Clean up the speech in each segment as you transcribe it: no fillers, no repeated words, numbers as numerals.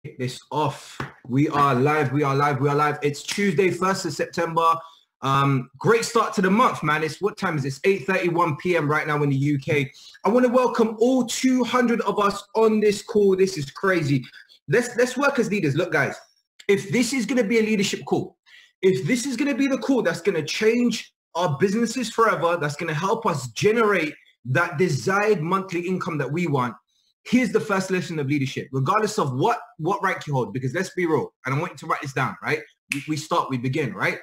This off. We are live. We are live. We are live. It's Tuesday, 1st of September. Great start to the month, man. It's what time is this? 8:31 p.m. right now in the UK. I want to welcome all 200 of us on this call. This is crazy. Let's work as leaders. Look, guys, if this is going to be a leadership call, if this is going to be the call that's going to change our businesses forever, that's going to help us generate that desired monthly income that we want, here's the first lesson of leadership, regardless of what rank you hold, because let's be real, and I want you to write this down, right? We begin, right?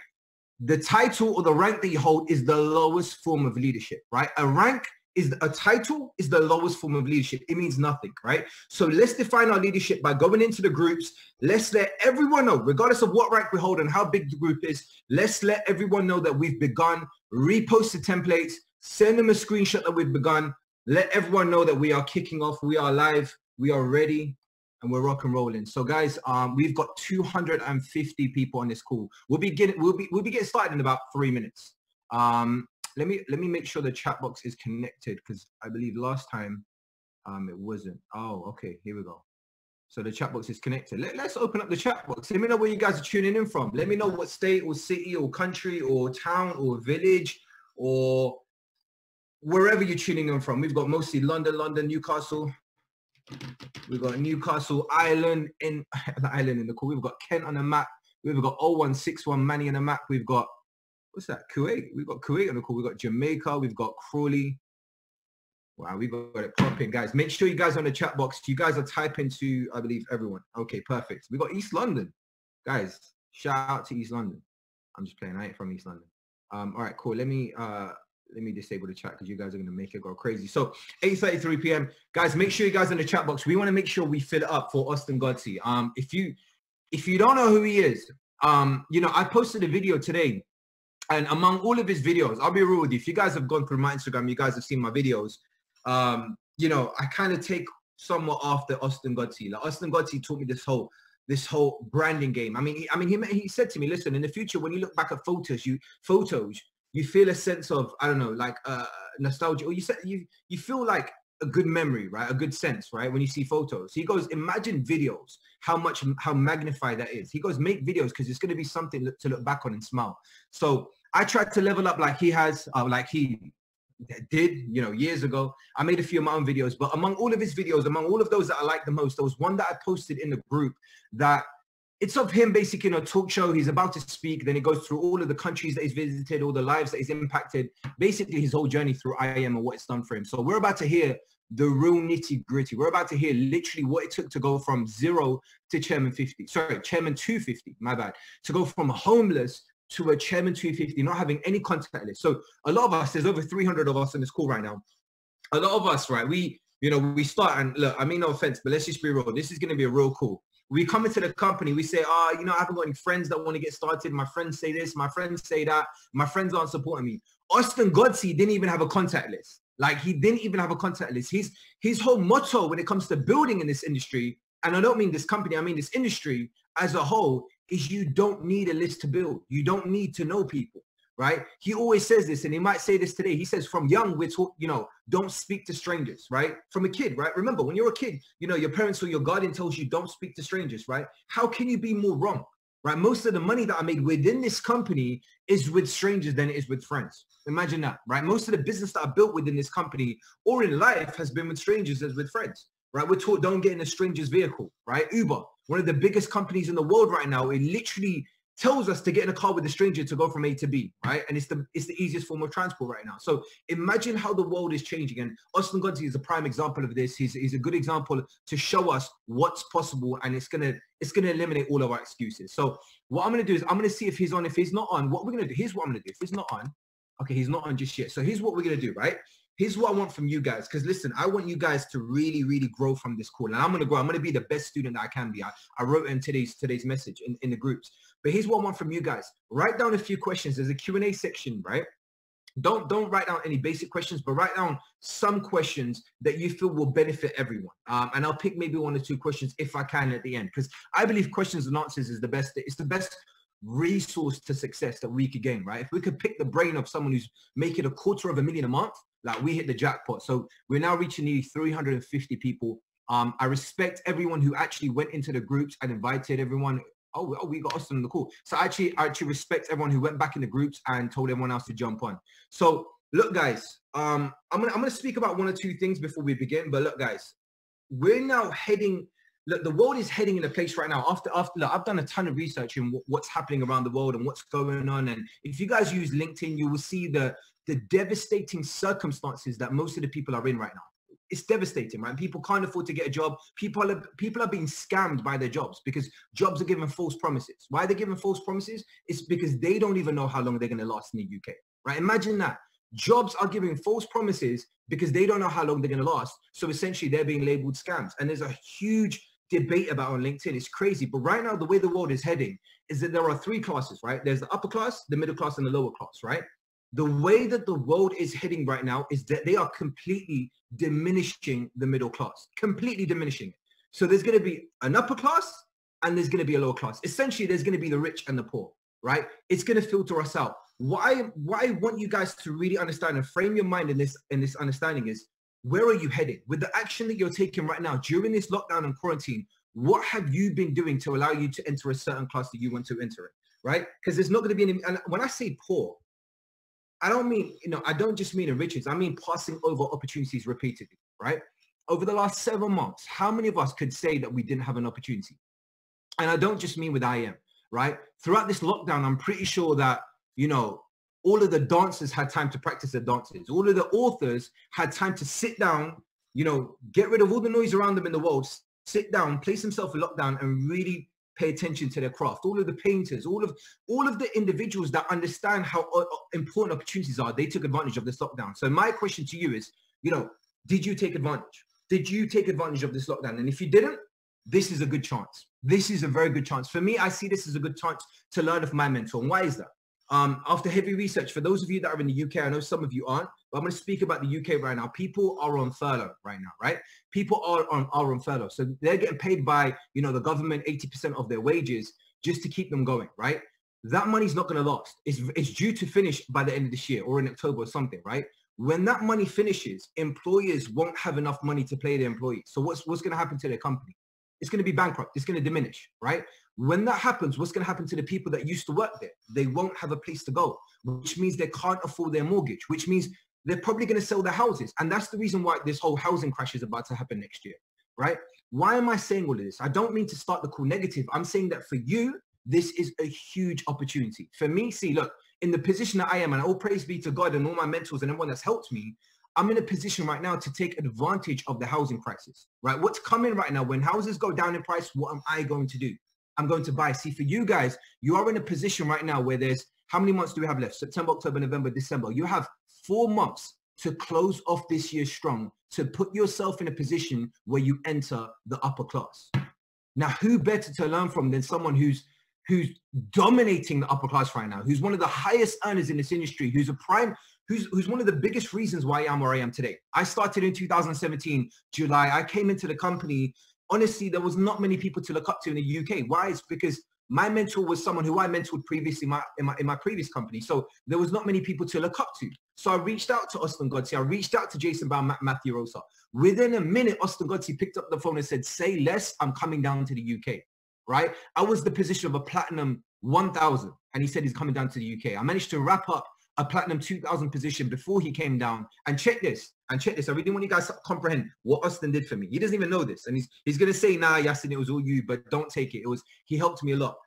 The title or the rank that you hold is the lowest form of leadership, right? A title is the lowest form of leadership. It means nothing, right? So let's define our leadership by going into the groups. Let's let everyone know, regardless of what rank we hold and how big the group is, let's let everyone know that we've begun. Repost the templates, send them a screenshot that we've begun. Let everyone know that we are kicking off. We are live. We are ready, and we're rock and rolling. So, guys, we've got 250 people on this call. We'll be getting started in about 3 minutes. Let me make sure the chat box is connected, because I believe last time it wasn't. Oh, okay. Here we go. So the chat box is connected. Let's open up the chat box. Let me know where you guys are tuning in from. Let me know what state or city or country or town or village or wherever you're tuning in from. We've got mostly London, Newcastle. We've got Newcastle, Ireland in the call. We've got Kent on the map. We've got 0161 Manny on the map. We've got, what's that? Kuwait. We've got Kuwait on the call. We've got Jamaica. We've got Crawley. Wow, we've got it popping, guys. Make sure you guys are on the chat box. You guys are typing to, I believe, everyone. Okay, perfect. We've got East London. Guys, shout out to East London. I'm just playing. I ain't from East London. All right, cool. Let me disable the chat, because you guys are going to make it go crazy. So 8:33 p.m. Guys, make sure you guys are in the chat box. We want to make sure we fill it up for Austin Godsey. If you don't know who he is, I posted a video today, and among all of his videos, I'll be real with you. If you guys have gone through my Instagram, you guys have seen my videos. I kind of take somewhat after Austin Godsey. Like, Austin Godsey taught me this whole branding game. I mean, he said to me, listen, in the future, when you look back at photos, you feel a sense of, I don't know, like nostalgia, or you feel like a good memory, right? A good sense, right? When you see photos. He goes, imagine videos, how magnified that is. He goes, make videos, because it's going to be something to look back on and smile. So I tried to level up like he has, like he did, years ago. I made a few of my own videos, but among all of his videos, among all of those that I like the most, there was one that I posted in the group that it's of him basically in a talk show. He's about to speak. Then he goes through all of the countries that he's visited, all the lives that he's impacted, basically his whole journey through IM and what it's done for him. So we're about to hear the real nitty gritty. We're about to hear literally what it took to go from 0 to chairman 250, my bad, to go from homeless to a chairman 250, not having any contact list. So a lot of us, there's over 300 of us in this call right now. A lot of us, right? We start, and look, I mean, no offense, but let's just be real. This is going to be a real call. We come into the company, we say, I haven't got any friends that want to get started. My friends say this, my friends say that. My friends aren't supporting me. Austin Godsey didn't even have a contact list. Like, he didn't even have a contact list. His whole motto when it comes to building in this industry, and I don't mean this company, I mean this industry as a whole, is you don't need a list to build. You don't need to know people, right? He always says this, and he might say this today. He says, from young, we're taught, don't speak to strangers, right? From a kid, right? Remember, when you're a kid, your parents or your guardian tells you don't speak to strangers, right? How can you be more wrong, right? Most of the money that I made within this company is with strangers than it is with friends. Imagine that, right? Most of the business that I built within this company or in life has been with strangers as with friends, right? We're taught don't get in a stranger's vehicle, right? Uber, one of the biggest companies in the world right now, it literally tells us to get in a car with a stranger to go from A to B, right? And it's the easiest form of transport right now. So imagine how the world is changing. And Austin Godsey is a prime example of this. He's a good example to show us what's possible, and it's gonna eliminate all of our excuses. So what I'm gonna do is I'm gonna see if he's on. If he's not on, what we're gonna do? Here's what I'm gonna do. If he's not on, okay, he's not on just yet. So here's what we're gonna do, right? Here's what I want from you guys, because listen, I want you guys to really, really grow from this call. And I'm gonna grow. I'm gonna be the best student that I can be. I wrote in today's message in the groups. But here's what I want from you guys. Write down a few questions. There's a Q&A section, right? Don't write down any basic questions, but write down some questions that you feel will benefit everyone. And I'll pick maybe 1 or 2 questions if I can at the end, because I believe questions and answers is the best. It's the best resource to success that we could gain, right? If we could pick the brain of someone who's making $250,000 a month, like, we hit the jackpot. So we're now reaching nearly 350 people I respect everyone who actually went into the groups and invited everyone. Oh, we got Austin on the call. So I actually respect everyone who went back in the groups and told everyone else to jump on. So look, guys, I'm gonna speak about one or two things before we begin. But look, guys, we're now heading. Look, the world is heading in a place right now. After look, I've done a ton of research in what's happening around the world and what's going on. And if you guys use LinkedIn, you will see the devastating circumstances that most of the people are in right now. It's devastating, right? People can't afford to get a job. People are being scammed by their jobs because jobs are given false promises. Why are they giving false promises? It's because they don't even know how long they're going to last in the UK, right? Imagine that. Jobs are giving false promises because they don't know how long they're going to last. So essentially, they're being labeled scams. And there's a huge debate about on LinkedIn. It's crazy. But right now, the way the world is heading is that there are three classes, right? There's the upper class, the middle class, and the lower class, right? The way that the world is heading right now is that they are completely diminishing the middle class, completely diminishing it. So there's going to be an upper class and there's going to be a lower class. Essentially, there's going to be the rich and the poor, right? It's going to filter us out. What I want you guys to really understand and frame your mind in this understanding is, where are you heading? With the action that you're taking right now during this lockdown and quarantine, what have you been doing to allow you to enter a certain class that you want to enter it, right? Because there's not going to be any, and when I say poor, I don't mean, I don't just mean enriching. I mean passing over opportunities repeatedly, right? Over the last 7 months, how many of us could say that we didn't have an opportunity? And I don't just mean with IM, right? Throughout this lockdown, I'm pretty sure that, all of the dancers had time to practice their dances. All of the authors had time to sit down, get rid of all the noise around them in the world, sit down, place themselves in lockdown and really pay attention to their craft. All of the painters, all of the individuals that understand how important opportunities are, they took advantage of this lockdown. So my question to you is, did you take advantage? Did you take advantage of this lockdown? And if you didn't, this is a good chance. This is a very good chance. For me, I see this as a good chance to learn of my mentor. And why is that? After heavy research, for those of you that are in the UK, I know some of you aren't, but I'm going to speak about the UK right now. People are on furlough right now, right? People are on furlough. So they're getting paid by, the government 80% of their wages just to keep them going, right? That money's not going to last. It's due to finish by the end of this year or in October or something, right? When that money finishes, employers won't have enough money to pay their employees. So what's going to happen to their company? It's going to be bankrupt. It's going to diminish, right? When that happens, what's going to happen to the people that used to work there? They won't have a place to go, which means they can't afford their mortgage, which means they're probably going to sell their houses. And that's the reason why this whole housing crash is about to happen next year, right? Why am I saying all of this? I don't mean to start the call negative. I'm saying that for you, this is a huge opportunity. For me, see, look, in the position that I am, and all praise be to God and all my mentors and everyone that's helped me, I'm in a position right now to take advantage of the housing crisis, right? What's coming right now, when houses go down in price, what am I going to do? I'm going to buy. See, for you guys, you are in a position right now where there's, how many months do we have left? September, October, November, December. You have 4 months to close off this year strong, to put yourself in a position where you enter the upper class. Now, who better to learn from than someone who's dominating the upper class right now, who's one of the highest earners in this industry, who's one of the biggest reasons why I am where I am today. I started in 2017, July. I came into the company. Honestly, there was not many people to look up to in the UK. Why? It's because my mentor was someone who I mentored previously in my previous company. So there was not many people to look up to. So I reached out to Austin Godsey. I reached out to Jason Brown, Matthew Rosa. Within a minute, Austin Godsey picked up the phone and said, say less, I'm coming down to the UK, right? I was the position of a platinum 1000. And he said he's coming down to the UK. I managed to wrap up a platinum 2000 position before he came down. And check this. I really want you guys to comprehend what Austin did for me. He doesn't even know this. And he's going to say, nah, Yasin, it was all you, but don't take it. He helped me a lot.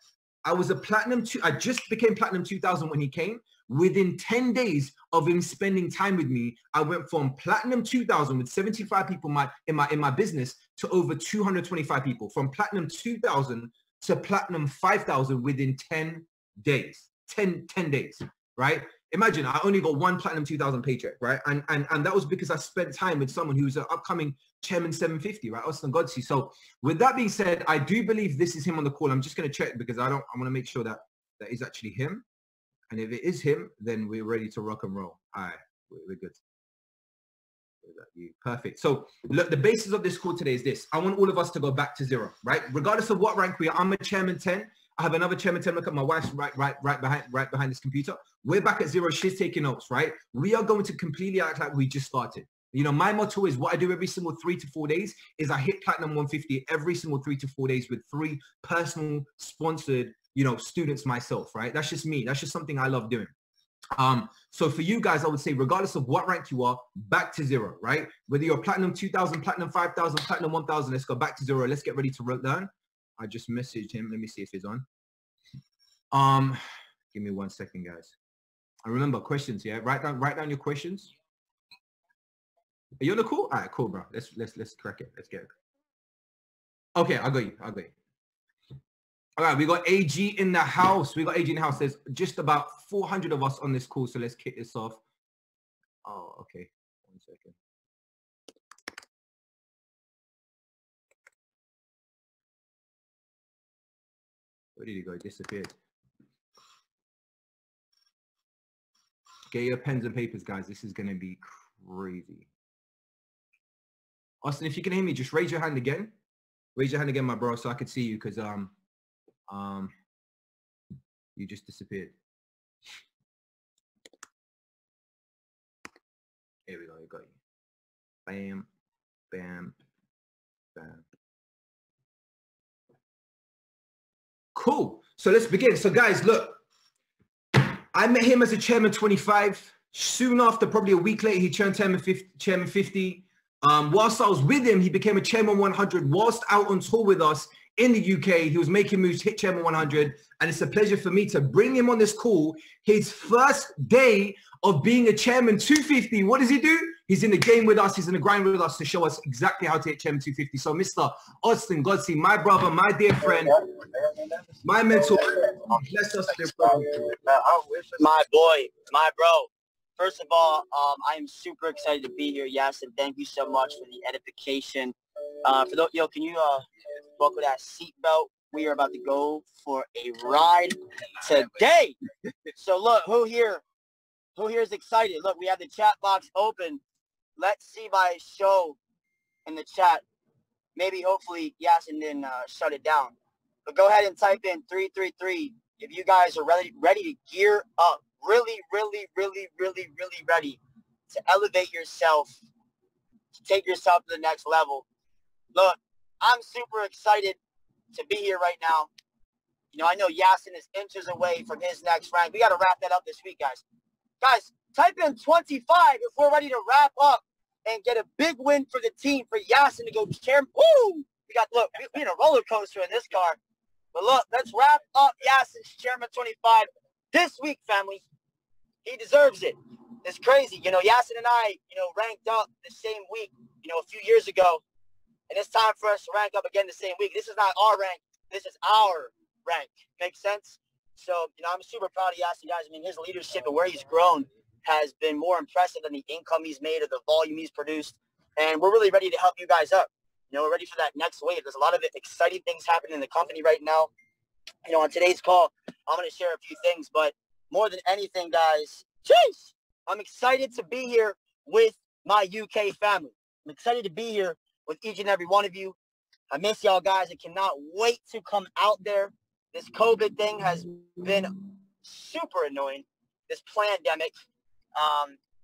I was a platinum I just became platinum 2000 when he came. Within 10 days of him spending time with me, I went from platinum 2000 with 75 people in my business to over 225 people. From platinum 2000 to platinum 5000 within 10 days. 10 days, right? Imagine I only got one platinum 2000 paycheck, right? And that was because I spent time with someone who's an upcoming chairman 750, right? Austin Godsey. So with that being said, I do believe this is him on the call. I'm just going to check because I want to make sure that is actually him. And if it is him, then we're ready to rock and roll. All right, we're good. Perfect. So look, the basis of this call today is this. I want all of us to go back to zero, right? Regardless of what rank we are. I'm a chairman 10. I have another chairman 10. Look at my wife's right behind this computer. We're back at zero. She's taking notes, right? We are going to completely act like we just started. You know, my motto is what I do every single 3 to 4 days is I hit platinum 150 every single 3 to 4 days with 3 personal sponsored, you know, students myself, right? That's just me. That's just something I love doing. So for you guys, I would say, regardless of what rank you are, back to zero, right? Whether you're platinum 2000, platinum 5000, platinum 1000, let's go back to zero. Let's get ready to learn. I just messaged him. Let me see if he's on. Give me 1 second, guys. I remember questions. Yeah, write down your questions. Are you on the call? All right, cool, bro. Let's crack it. Let's get it. Okay, I got you. All right, we got AG in the house. There's just about 400 of us on this call, so let's kick this off. Oh, okay. 1 second. Where did he go? He disappeared. Get your pens and papers, guys. This is going to be crazy. Austin, if you can hear me, just raise your hand again. Raise your hand again, my bro, so I can see you, because you just disappeared. Here we go. Got you. Bam, bam, bam. Cool. So let's begin. So guys, look, I met him as a chairman 25. Soon after, probably a week later, he turned chairman 50. Whilst I was with him, he became a chairman 100. Whilst out on tour with us in the UK, he was making moves, hit chairman 100. And it's a pleasure for me to bring him on this call. His first day of being a chairman 250. What does he do? He's in the game with us. He's in the grind with us to show us exactly how to hit chairman 250. So Mr. Austin Godsey, my brother, my dear friend, my mentor, bless us. My boy, my bro. First of all, I am super excited to be here, yes, and thank you so much for the edification. For those, can you buckle that seatbelt? We are about to go for a ride today. So look, who here is excited? Look, we have the chat box open. Let's see by a show in the chat. Maybe, hopefully, Yasin didn't shut it down. But go ahead and type in 333 if you guys are ready to gear up. Really ready to elevate yourself, to take yourself to the next level. Look, I'm super excited to be here right now. You know, I know Yasin is inches away from his next rank. We got to wrap that up this week, guys. Guys, type in 25 if we're ready to wrap up and get a big win for the team, for Yasin to go chairman. Woo! Look, we're in a roller coaster in this car. But look, let's wrap up Yasin's chairman 25 this week, family. He deserves it. It's crazy. You know, Yasin and I, ranked up the same week, a few years ago. And it's time for us to rank up again the same week. This is not our rank. This is our rank. Makes sense? So, I'm super proud of Yasin, guys. I mean, his leadership and where he's grown has been more impressive than the income he's made or the volume he's produced. And we're really ready to help you guys up. We're ready for that next wave. There's a lot of exciting things happening in the company right now. On today's call, I'm going to share a few things, but more than anything, guys, jeez, I'm excited to be here with my UK family. I'm excited to be here with each and every one of you. I miss y'all, guys. I cannot wait to come out there. This COVID thing has been super annoying. This pandemic.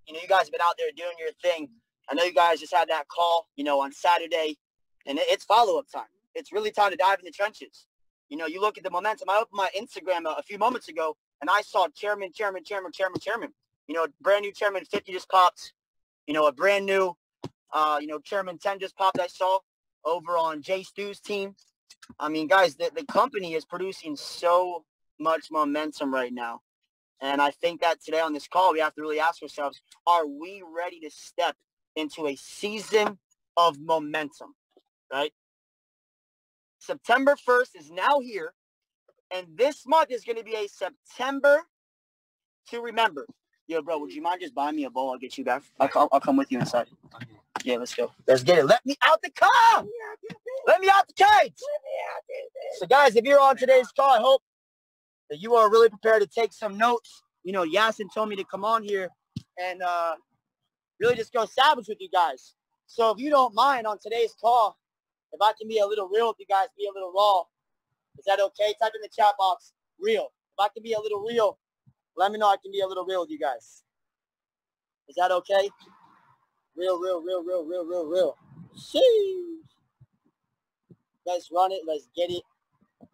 You guys have been out there doing your thing. I know you guys just had that call, on Saturday, and it's follow-up time. It's really time to dive in the trenches. You look at the momentum. I opened my Instagram a few moments ago, and I saw chairman. Brand new chairman 50 just popped. A brand new, chairman 10 just popped. I saw over on Jay Stu's team. I mean, guys, the company is producing so much momentum right now. And I think that today on this call, we have to really ask ourselves, are we ready to step into a season of momentum, right? September 1st is now here. And this month is going to be a September to remember. Yo, bro, would you mind just buying me a bowl? I'll get you back. I'll come with you inside. Yeah, let's go. Let's get it. Let me out the car. Let me out the cage. So, guys, if you're on today's call, I hope that you are really prepared to take some notes. Yasin told me to come on here and really just go savage with you guys. So if you don't mind on today's call, if I can be a little real with you guys, be a little raw, is that okay? Type in the chat box, real. If I can be a little real, let me know I can be a little real with you guys. Is that okay? Real, real, real, real, real, real, real. Sheesh. Let's run it. Let's get it.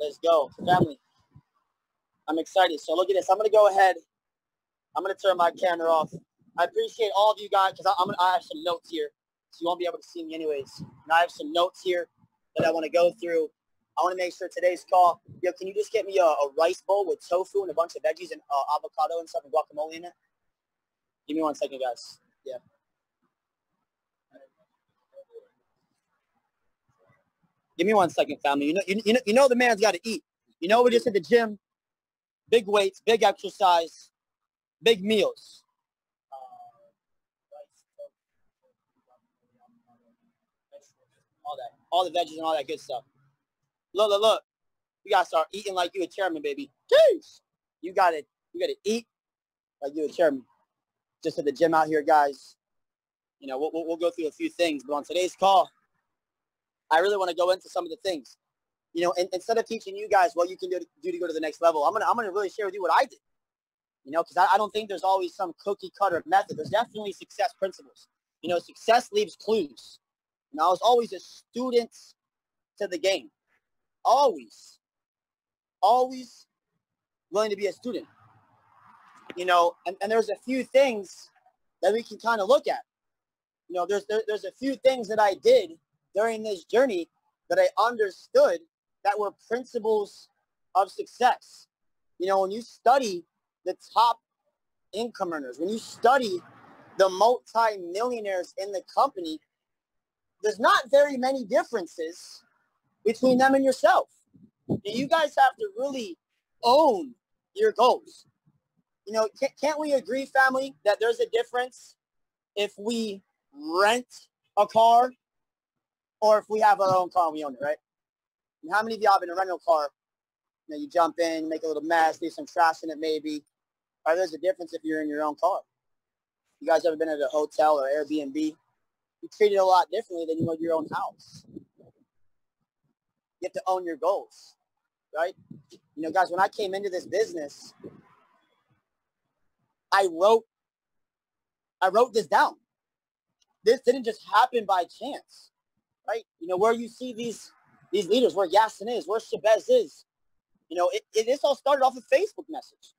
Let's go. Family, I'm excited. So look at this. I'm going to go ahead. I'm going to turn my camera off. I appreciate all of you guys because I have some notes here. So you won't be able to see me anyways. And I have some notes here that I want to go through. I want to make sure today's call, yo, can you just get me a rice bowl with tofu and a bunch of veggies and avocado and stuff and guacamole in it? Give me 1 second, guys. Yeah. Give me 1 second, family. You know the man's got to eat. You know, we just hit the gym, big weights, big exercise, big meals. All the veggies and all that good stuff. Look, look, look. You gotta start eating like you a chairman, baby. Jeez. You gotta eat like you a chairman. Just at the gym out here, guys. You know, we'll go through a few things, but on today's call, I really want to go into some of the things. You know, and instead of teaching you guys what you can do to go to the next level, I'm gonna really share with you what I did. You know, because I don't think there's always some cookie cutter method. There's definitely success principles. You know, success leaves clues. You know, I was always a student to the game. Always willing to be a student. You know, and there's a few things that we can kind of look at. You know, there's a few things that I did during this journey that I understood that were principles of success. You know, when you study the top income earners, when you study the multi-millionaires in the company, there's not very many differences between them and yourself. You guys have to really own your goals. You know, can't we agree, family, that there's a difference if we rent a car or if we have our own car and we own it, right? And how many of y'all have been in a rental car? You know, you jump in, make a little mess, leave some trash in it maybe. Or there's a difference if you're in your own car. You guys ever been at a hotel or Airbnb? You treat it a lot differently than you would your own house. You have to own your goals, right? You know, guys, when I came into this business, I wrote this down. This didn't just happen by chance, right? You know, where you see these leaders, where Yasin is, where Shabazz is, you know, this all started off a Facebook message.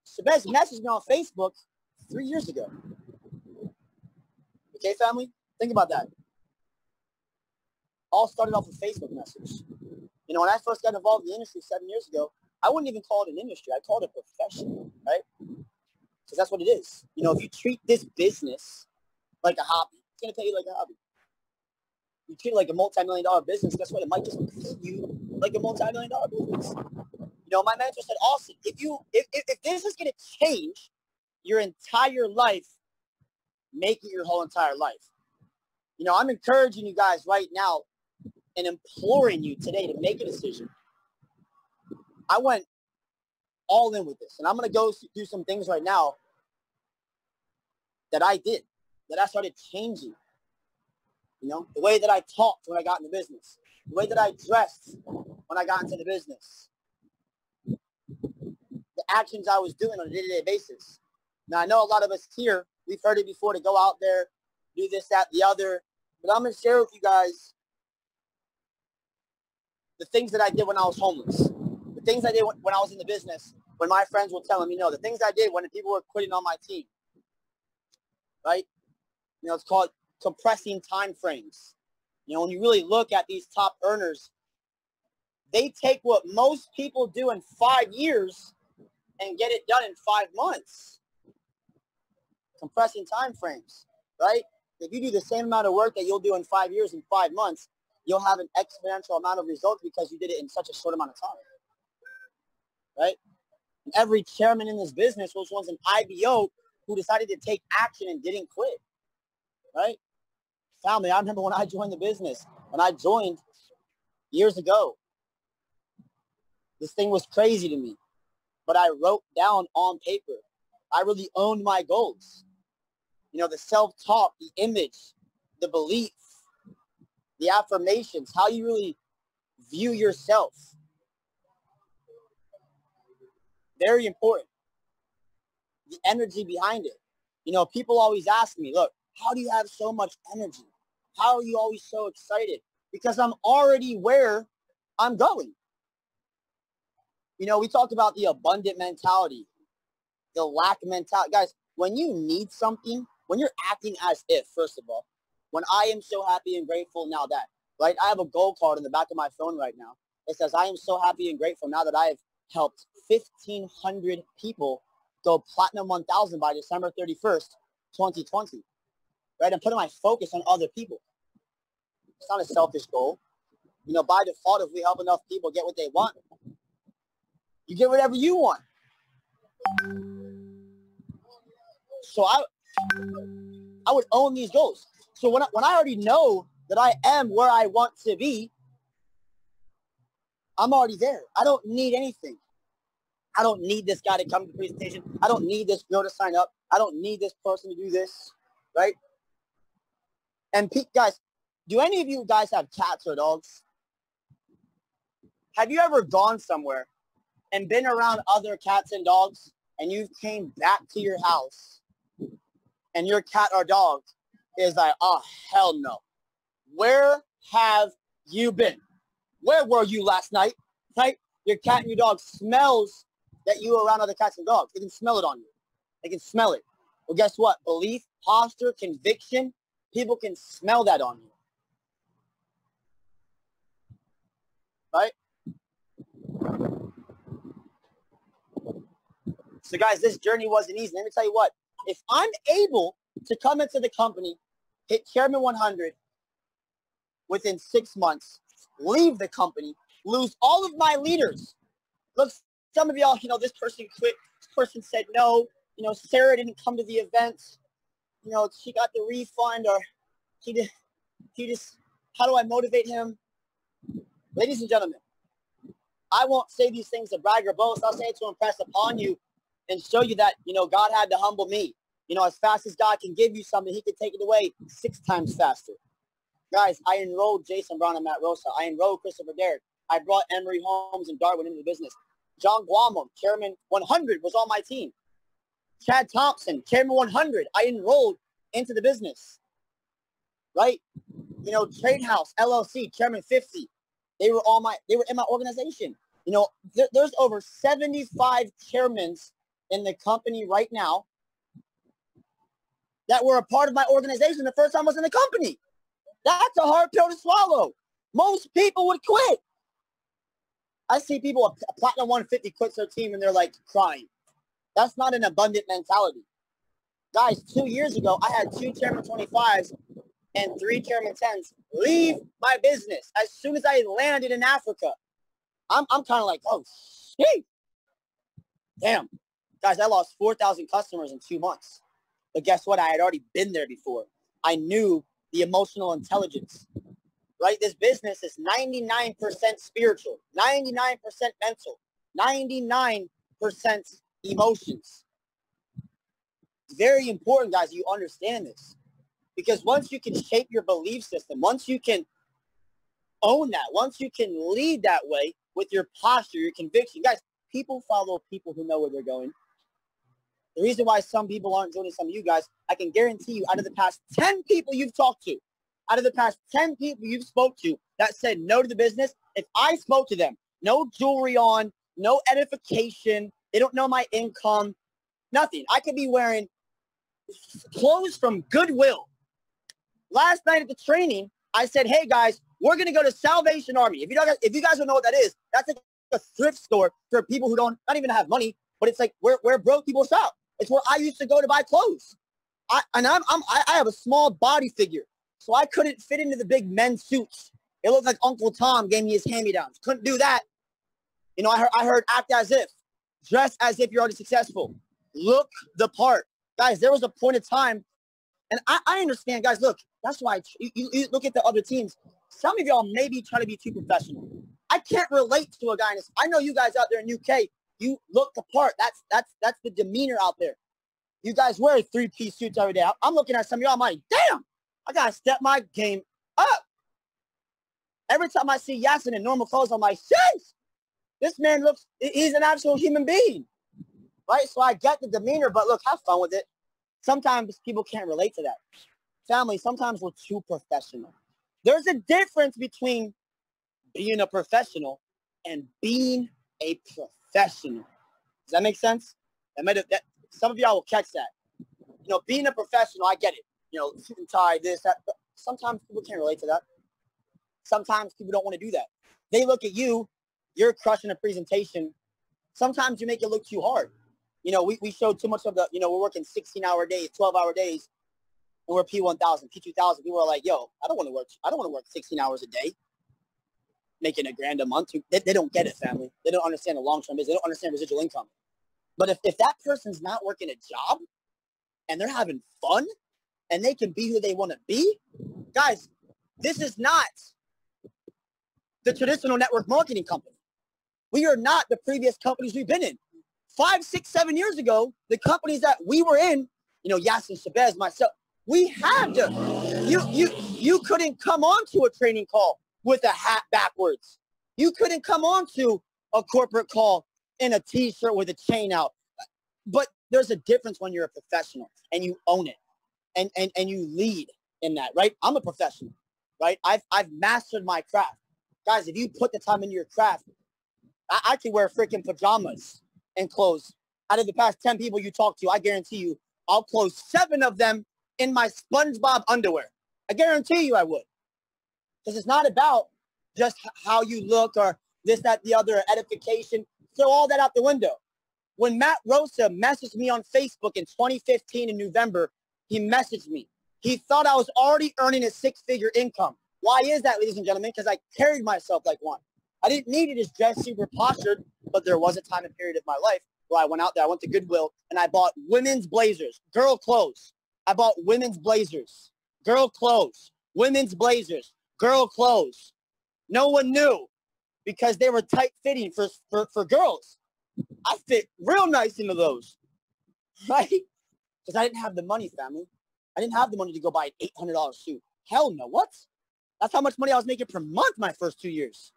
Shabazz messaged me on Facebook 3 years ago. Okay, family? Think about that. All started off a Facebook message. You know, when I first got involved in the industry 7 years ago, I wouldn't even call it an industry. I called it a profession, right? Because that's what it is. You know, if you treat this business like a hobby, it's going to pay you like a hobby. You treat it like a multi-million-dollar business, guess what? It might just pay you like a multi-million-dollar business. You know, my mentor said, Austin, if this is going to change your entire life, make it your whole entire life. You know, I'm encouraging you guys right now and imploring you today to make a decision. I went all in with this, and I'm going to go do some things right now that I did, that I started changing. You know, the way that I talked when I got into business, the way that I dressed when I got into the business, the actions I was doing on a day-to-day basis. Now, I know a lot of us here, we've heard it before, to go out there, do this, that, the other, but I'm going to share with you guys the things that I did when I was homeless, the things I did when I was in the business, when my friends were telling me no, the things I did when people were quitting on my team, right? You know, it's called compressing time frames. You know, when you really look at these top earners, they take what most people do in 5 years and get it done in 5 months. Compressing time frames, right? If you do the same amount of work that you'll do in 5 years in 5 months, you'll have an exponential amount of results because you did it in such a short amount of time, right? And every chairman in this business was once an IBO who decided to take action and didn't quit, right? Family, I remember when I joined the business, when I joined years ago, this thing was crazy to me, but I wrote down on paper. I really owned my goals. You know, the self-talk, the image, the belief, the affirmations, how you really view yourself. Very important. The energy behind it. You know, people always ask me, look, how do you have so much energy? How are you always so excited? Because I'm already where I'm going. You know, we talked about the abundant mentality, the lack mentality. Guys, when you need something, when you're acting as if, first of all, when I am so happy and grateful now that, right? I have a gold card in the back of my phone right now. It says, I am so happy and grateful now that I have helped 1,500 people go platinum 1,000 by December 31st, 2020. Right? I'm putting my focus on other people. It's not a selfish goal. You know, by default, if we help enough people get what they want, you get whatever you want. So I would own these goals. So when I already know that I am where I want to be, I'm already there. I don't need anything. I don't need this guy to come to the presentation. I don't need this girl to sign up. I don't need this person to do this, right? And guys, do any of you guys have cats or dogs? Have you ever gone somewhere and been around other cats and dogs and you came back to your house and your cat or dog is like, oh, hell no. Where have you been? Where were you last night, right? Your cat and your dog smells that you were around other cats and dogs. They can smell it on you. They can smell it. Well, guess what? Belief, posture, conviction, people can smell that on you. Right? So guys, this journey wasn't easy. Let me tell you what, if I'm able to come into the company, hit Chairman 100 within 6 months, leave the company, lose all of my leaders. Look, some of y'all, you know, this person quit, this person said no, you know, Sarah didn't come to the event, you know, she got the refund, or he just, how do I motivate him? Ladies and gentlemen, I won't say these things to brag or boast. I'll say it to impress upon you and show you that, you know, God had to humble me. You know, as fast as God can give you something, he can take it away 6 times faster. Guys, I enrolled Jason Brown and Matt Rosa. I enrolled Christopher Derrick. I brought Emery Holmes and Darwin into the business. John Guamon, Chairman 100, was on my team. Chad Thompson, Chairman 100, I enrolled into the business. Right? You know, Trade House, LLC, Chairman 50. They were in my organization. You know, there's over 75 chairmen in the company right now that were a part of my organization the first time I was in the company. That's a hard pill to swallow. Most people would quit. I see people, a Platinum 150 quits their team and they're like crying. That's not an abundant mentality. Guys, 2 years ago, I had 2 Chairman 25s and 3 Chairman 10s leave my business as soon as I landed in Africa. I'm kind of like, oh, shit. Damn. Guys, I lost 4,000 customers in 2 months. But guess what? I had already been there before. I knew the emotional intelligence, right? This business is 99% spiritual, 99% mental, 99% emotions. It's very important, guys, you understand this. Because once you can shape your belief system, once you can own that, once you can lead that way with your posture, your conviction, guys, people follow people who know where they're going. The reason why some people aren't joining some of you guys, I can guarantee you, out of the past 10 people you've talked to, out of the past 10 people you've spoke to that said no to the business, if I spoke to them, no jewelry on, no edification, they don't know my income, nothing. I could be wearing clothes from Goodwill. Last night at the training, I said, hey guys, we're going to go to Salvation Army. If you guys don't know what that is, that's like a thrift store for people who not even have money, but it's like where broke people shop. It's where I used to go to buy clothes. I have a small body figure, so I couldn't fit into the big men's suits. It looked like Uncle Tom gave me his hand-me-downs. Couldn't do that. You know, I heard act as if, dress as if you're already successful, look the part. Guys, there was a point of time, and I understand, guys, look, that's why you look at the other teams. Some of y'all maybe trying to be too professional. I can't relate to a guy in this. I know you guys out there in UK, you look the part. That's the demeanor out there. You guys wear 3-piece suits every day. I'm looking at some of y'all, I'm like, damn, I got to step my game up. Every time I see Yasin in normal clothes, I'm like, shit, this man looks, he's an actual human being. Right? So I get the demeanor, but look, have fun with it. Sometimes people can't relate to that. family, sometimes we're too professional. There's a difference between being a professional and being a professional. Does that make sense? Some of y'all will catch that. You know, being a professional, I get it. You know, suit and tie, this, that. But sometimes people can't relate to that. Sometimes people don't want to do that. They look at you, you're crushing a presentation. Sometimes you make it look too hard. You know, we showed too much of the, you know, we're working 16-hour days, 12-hour days, and we're P1000, P2000. People are like, yo, I don't want to work 16 hours a day, making $1,000 a month. They don't get it, family. They don't understand the long-term business. They don't understand residual income. But if that person's not working a job and they're having fun and they can be who they want to be, guys, this is not the traditional network marketing company. We are not the previous companies we've been in. 5, 6, 7 years ago, the companies that we were in, you know, Yasin, Shabazz, myself, we had to, you couldn't come on to a training call with a hat backwards. You couldn't come on to a corporate call in a t-shirt with a chain out. But there's a difference when you're a professional and you own it and you lead in that, right? I'm a professional, right? I've mastered my craft. Guys, if you put the time into your craft, I can wear freaking pajamas and clothes. Out of the past 10 people you talk to, I guarantee you, I'll close 7 of them in my SpongeBob underwear. I guarantee you I would. Because it's not about just how you look or this, that, the other, edification. Throw all that out the window. When Matt Rosa messaged me on Facebook in 2015 in November, he messaged me. He thought I was already earning a 6-figure income. Why is that, ladies and gentlemen? Because I carried myself like one. I didn't need to just dress super postured, but there was a time and period of my life where I went out there, I went to Goodwill, and I bought women's blazers, girl clothes. I bought women's blazers, girl clothes, women's blazers, girl clothes. No one knew because they were tight-fitting for girls. I fit real nice into those, right? Because I didn't have the money, family. I didn't have the money to go buy an $800 suit. Hell no, what? That's how much money I was making per month my first 2 years.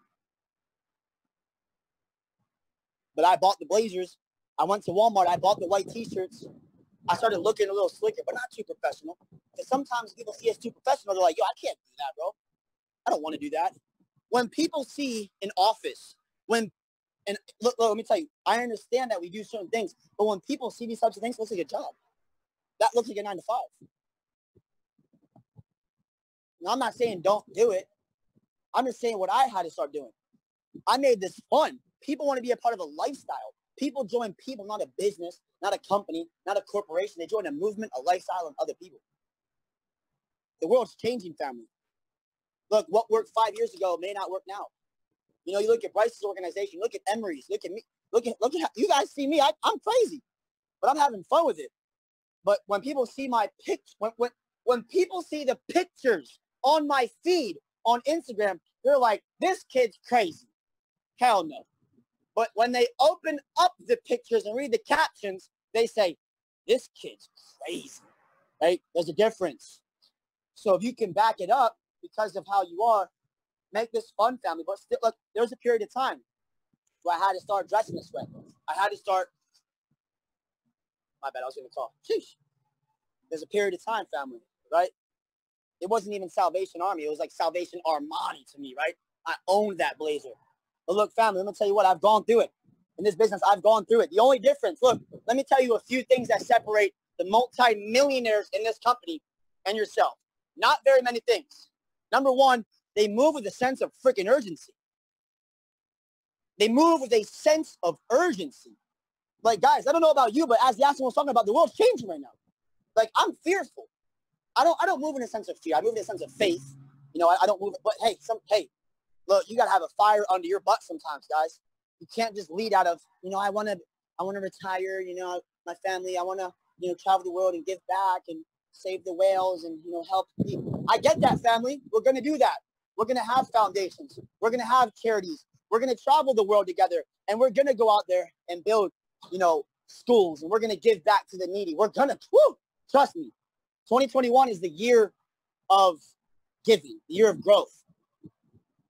But I bought the blazers. I went to Walmart. I bought the white t-shirts. I started looking a little slicker, but not too professional. Because sometimes people see us too professional. They're like, yo, I can't do that, bro. I don't want to do that. When people see an office, and look, let me tell you, I understand that we do certain things, but when people see these types of things, it looks like a job. That looks like a 9 to 5. Now, I'm not saying don't do it. I'm just saying what I had to start doing. I made this fun. People want to be a part of a lifestyle. People join people, not a business, not a company, not a corporation. They join a movement, a lifestyle, and other people. The world's changing, family. Look, what worked 5 years ago may not work now. You know, you look at Bryce's organization, look at Emery's, look at me, look at how, you guys see me. I'm crazy, but I'm having fun with it. But when people see my picture, when people see the pictures on my feed on Instagram, they're like, this kid's crazy. Hell no. But when they open up the pictures and read the captions, they say, this kid's crazy, right? There's a difference. So if you can back it up because of how you are, make this fun, family. But still, look, there was a period of time where I had to start dressing this way. I had to start, my bad, I was going to call. Sheesh. There's a period of time, family, right? It wasn't even Salvation Army. It was like Salvation Armani to me, right? I owned that blazer. But look, family, let me tell you what, I've gone through it. In this business, I've gone through it. The only difference, look, let me tell you a few things that separate the multi-millionaires in this company and yourself. Not very many things. Number one, they move with a sense of freaking urgency. They move with a sense of urgency. Like, guys, I don't know about you, but as Yasin was talking about, the world's changing right now. Like, I'm fearful. I don't move in a sense of fear. I move in a sense of faith. You know, I don't move, but hey, look, you got to have a fire under your butt sometimes, guys. You can't just lead out of, you know, I want to retire, you know, my family, I want to, you know, travel the world and give back and save the whales and, you know, help people. I get that, family. We're going to do that. We're going to have foundations. We're going to have charities. We're going to travel the world together, and we're going to go out there and build, you know, schools, and we're going to give back to the needy. We're going to, trust me, 2021 is the year of giving, the year of growth.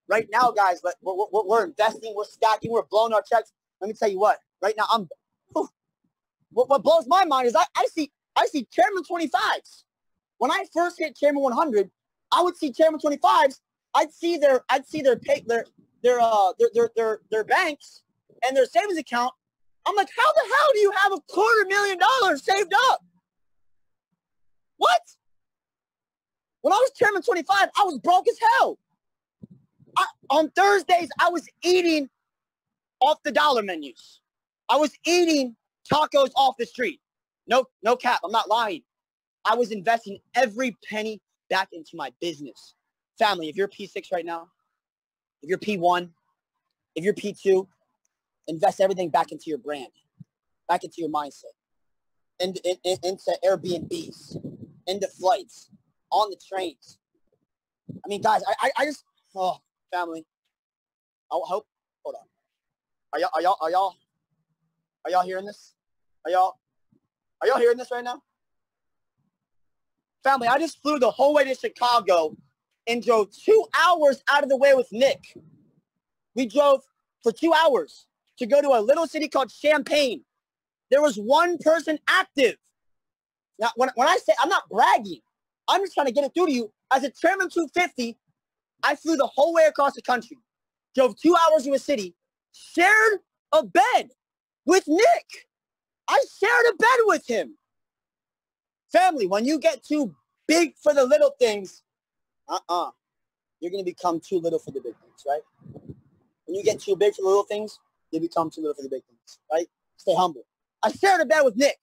Right now, guys, we're investing, we're stacking, we're blowing our checks. Let me tell you right now, what blows my mind is I see Chairman 25s. When I first hit Chairman 100, I would see Chairman 25s. I'd see their banks and their savings account. I'm like, how the hell do you have $250,000 saved up? What? When I was Chairman 25, I was broke as hell. On Thursdays, I was eating off the dollar menus. I was eating tacos off the street. No cap. I'm not lying. I was investing every penny back into my business. Family, if you're P6 right now, if you're P1, if you're P2, invest everything back into your brand, back into your mindset, into Airbnbs, into flights, on the trains. I mean, guys, I just, oh, family. I hope, hold on. Are y'all hearing this? Are y'all hearing this right now? Family, I just flew the whole way to Chicago and drove 2 hours out of the way with Nick. We drove for 2 hours to go to a little city called Champaign. There was one person active. Now, when I say, I'm not bragging. I'm just trying to get it through to you. As a Chairman 250, I flew the whole way across the country, drove 2 hours to a city, shared a bed with Nick. I shared a bed with him. Family, when you get too big for the little things, you're going to become too little for the big things, right? When you get too big for the little things, you become too little for the big things, right? Stay humble. I shared a bed with Nick.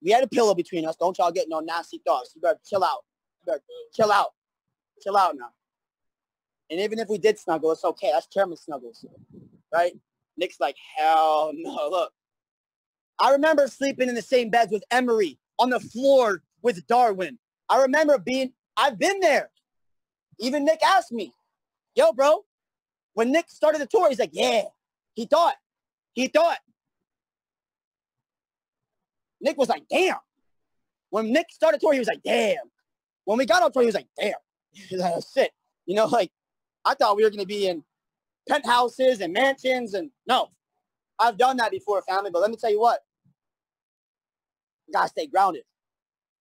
We had a pillow between us. Don't y'all get no nasty thoughts. You better chill out. You better chill out. Chill out now. And even if we did snuggle, it's okay. That's Chairman snuggles, right? Nick's like, hell no. Look, I remember sleeping in the same beds with Emery, on the floor with Darwin. I remember I've been there. Even Nick asked me, yo, bro, when Nick started the tour, he's like, yeah, he thought. Nick was like, damn. When Nick started the tour, he was like, damn. When we got on tour, he was like, damn. He was like, shit. You know, like, I thought we were going to be in penthouses and mansions, and no. I've done that before, family, but let me tell you what. You gotta stay grounded.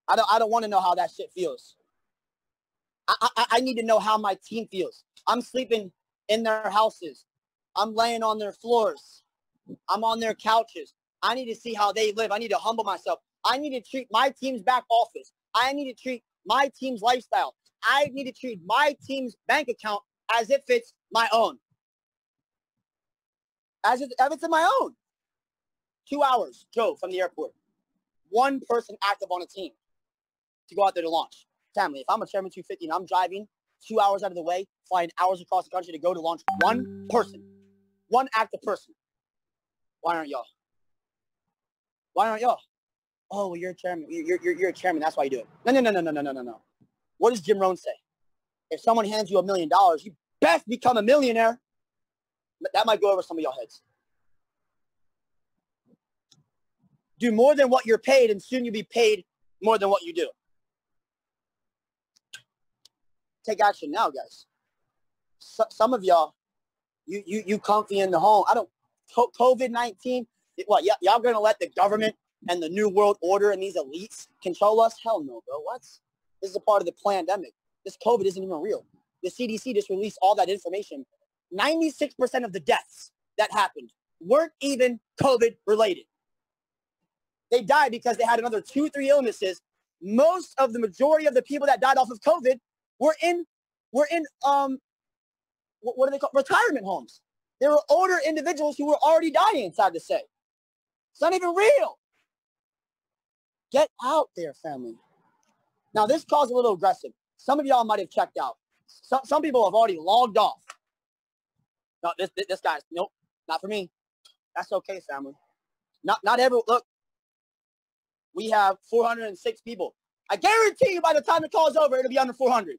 I don't want to know how that shit feels. I need to know how my team feels. I'm sleeping in their houses. I'm laying on their floors. I'm on their couches. I need to see how they live. I need to humble myself. I need to treat my team's back office. I need to treat my team's lifestyle. I need to treat my team's bank account as if it's my own. As if it's my own. 2 hours drove from the airport. One person active on a team to go out there to launch. Family, if I'm a Chairman 250 and I'm driving 2 hours out of the way, flying hours across the country to go to launch one person, one active person, why aren't y'all? Why aren't y'all? Oh, well, you're a chairman. You're a chairman. That's why you do it. No. What does Jim Rohn say? If someone hands you $1 million, you best become a millionaire. That might go over some of y'all heads. Do more than what you're paid, and soon you'll be paid more than what you do. Take action now, guys. Some of y'all, you comfy in the home. COVID-19, what, y'all gonna let the government and the new world order and these elites control us? Hell no, bro. What? This is a part of the pandemic. This COVID isn't even real. The CDC just released all that information. 96% of the deaths that happened weren't even COVID related. They died because they had another 2-3 illnesses. Most of the majority of the people that died off of COVID were in what are they called? Retirement homes. They were older individuals who were already dying, sad to say. It's not even real. Get out there, family. Now, this call's a little aggressive. Some of y'all might have checked out. Some people have already logged off. No, this guy's, nope, not for me. That's okay, family. Not every, look, we have 406 people. I guarantee you by the time the call is over, it'll be under 400.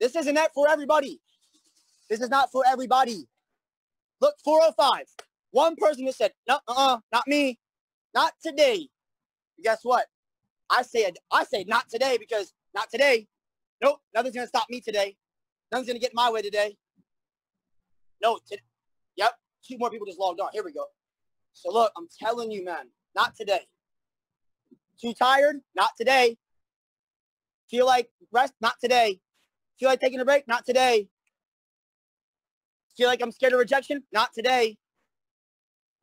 This isn't that for everybody. This is not for everybody. Look, 405. One person just said, no, not me. Not today. And guess what? I say not today because not today. Nope, nothing's going to stop me today. Nothing's going to get in my way today. No, yep, 2 more people just logged on. Here we go. So look, I'm telling you, man, not today. Too tired? Not today. Feel like rest? Not today. Feel like taking a break? Not today. Feel like I'm scared of rejection? Not today.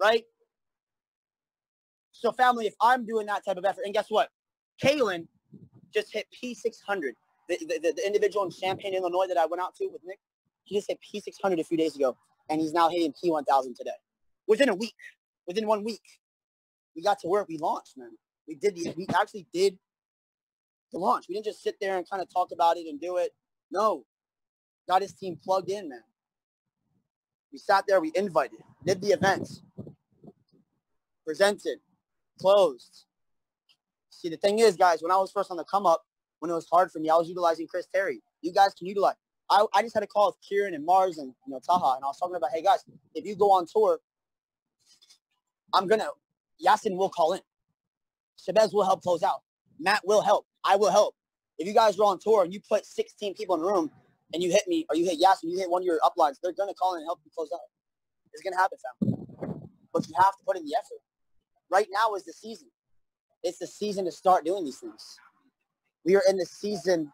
Right? So family, if I'm doing that type of effort, and guess what? Kaylin just hit P600. The individual in Champaign, Illinois that I went out to with Nick, he just hit P600 a few days ago, and he's now hitting P1000 today. Within a week. Within 1 week. We got to work. We launched, man. We actually did the launch. We didn't just sit there and kind of talk about it and do it. No. Got his team plugged in, man. We sat there. We invited. Did the events. Presented. Closed. See, the thing is, guys, when I was first on the come up, when it was hard for me, I was utilizing Chris Terry. You guys can utilize. I just had a call with Kieran and Mars and Taha, and I was talking about, hey guys, if you go on tour, Yasin will call in. Shabazz will help close out. Matt will help. I will help. If you guys are on tour and you put 16 people in the room and you hit me or you hit Yasin, you hit one of your uplines, they're going to call in and help you close out. It's going to happen, fam. But you have to put in the effort. Right now is the season. It's the season to start doing these things. We are in the season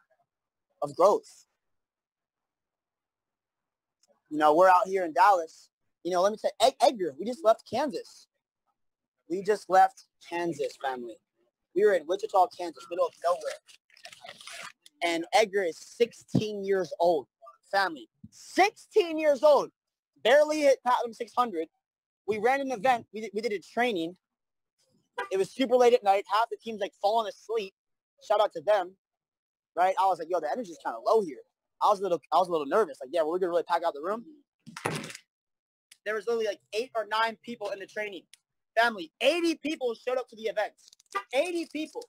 of growth. We're out here in Dallas. Let me tell you, Edgar, we just left Kansas. We just left Kansas, family. We were in Wichita, Kansas, middle of nowhere. And Edgar is 16 years old, family. 16 years old. Barely hit Platinum 600. We ran an event. We did a training. It was super late at night. Half the team's like falling asleep. Shout out to them, right? I was like, yo, the energy's kind of low here. I was a little nervous. Like, yeah, we're gonna really pack out the room. There was literally like 8 or 9 people in the training. Family, 80 people showed up to the event. 80 people.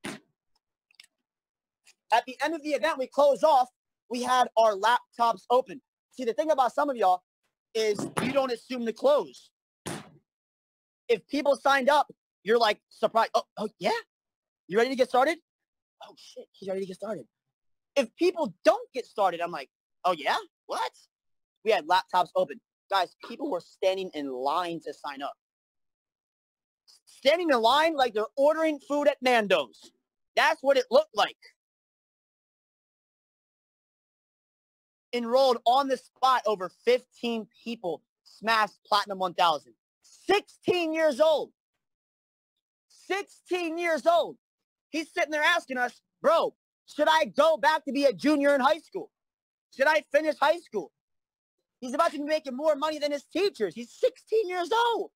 At the end of the event, we closed off. We had our laptops open. See, the thing about some of y'all is you don't assume the close. If people signed up, you're like surprised. Oh yeah? You ready to get started? Oh shit, he's ready to get started. If people don't get started, I'm like, oh yeah? What? We had laptops open. Guys, people were standing in line to sign up. Standing in line like they're ordering food at Nando's. That's what it looked like. Enrolled on the spot, over 15 people smashed Platinum 1000. 16 years old. 16 years old. He's sitting there asking us, bro, should I go back to be a junior in high school? Should I finish high school? He's about to be making more money than his teachers. He's 16 years old.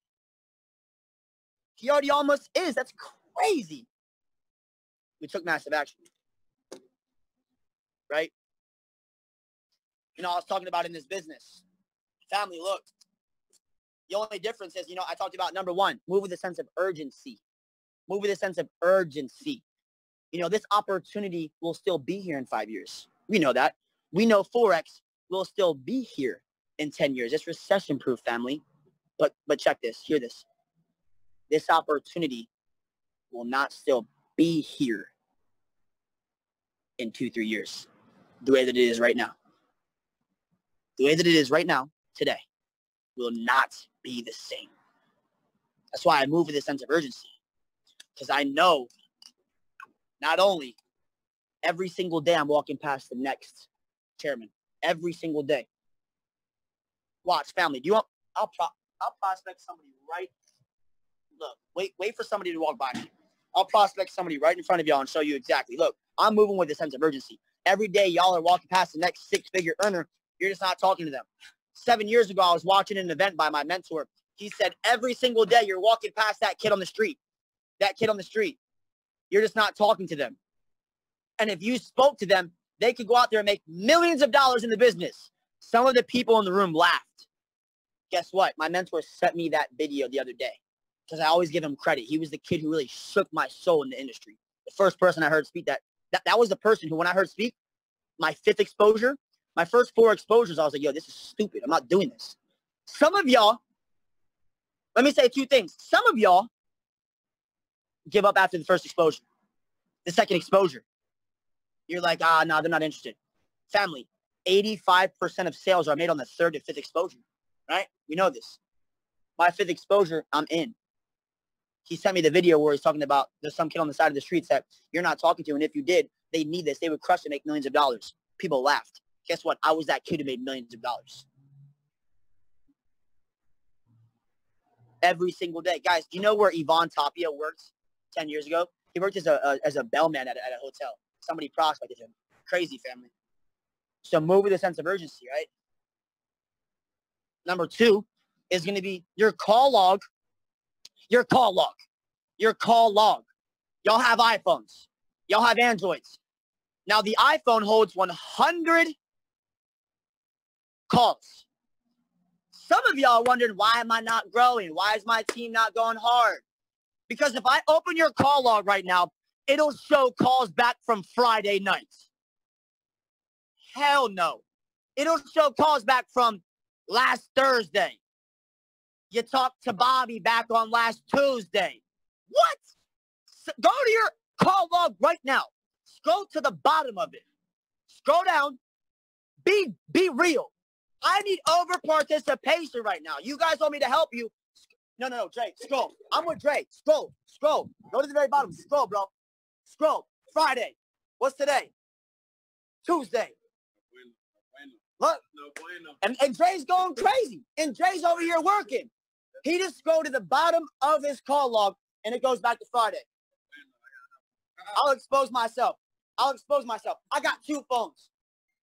He already almost is. That's crazy. We took massive action. Right? I was talking about in this business. Family, look. The only difference is, I talked about number one, move with a sense of urgency. Move with a sense of urgency. This opportunity will still be here in 5 years. We know that. We know Forex will still be here in 10 years. It's recession-proof, family. But check this. Hear this. This opportunity will not still be here in 2-3 years the way that it is right now. The way that it is right now, today, will not be the same. That's why I move with a sense of urgency. Because I know not only every single day I'm walking past the next chairman. Every single day. Watch, family. Do you want? I'll prospect somebody right. Look, wait for somebody to walk by me. I'll prospect somebody right in front of y'all and show you exactly. Look, I'm moving with a sense of urgency. Every day y'all are walking past the next 6-figure earner. You're just not talking to them. 7 years ago, I was watching an event by my mentor. He said, every single day you're walking past that kid on the street. That kid on the street. You're just not talking to them. And if you spoke to them, they could go out there and make millions of dollars in the business. Some of the people in the room laughed. Guess what? My mentor sent me that video the other day because I always give him credit. He was the kid who really shook my soul in the industry. The first person I heard speak that was the person who, when I heard speak, my 5th exposure, my first 4 exposures, I was like, yo, this is stupid. I'm not doing this. Some of y'all, let me say 2 things. Some of y'all give up after the first exposure. The second exposure, you're like, no, they're not interested. Family, 85% of sales are made on the 3rd to 5th exposure, right? We know this. My 5th exposure, I'm in. he sent me the video where he's talking about there's some kid on the side of the streets that you're not talking to, and if you did, they need this. They would crush and make millions of dollars. People laughed. Guess what? I was that kid who made millions of dollars. Every single day. Guys, do you know where Ivan Tapia worked 10 years ago? He worked as a bellman at a hotel. Somebody prospected him. Crazy family. So move with a sense of urgency, right? Number 2 is going to be your call log. Your call log. Your call log. Y'all have iPhones. Y'all have Androids. Now, the iPhone holds 100 calls. Some of y'all are wondering, why am I not growing? Why is my team not going hard? Because if I open your call log right now, it'll show calls back from Friday night. Hell no. It'll show calls back from last Thursday. You talked to Bobby back on last Tuesday. What? So go to your call log right now. Scroll to the bottom of it. Scroll down. Be real. I need over participation right now. You guys want me to help you? No, Dre, scroll. I'm with Dre. Scroll. Go to the very bottom. Scroll, bro. Scroll. Friday. What's today? Tuesday. Look. And Dre's going crazy. And Dre's over here working. He just scrolled to the bottom of his call log, and it goes back to Friday. I'll expose myself. I got 2 phones.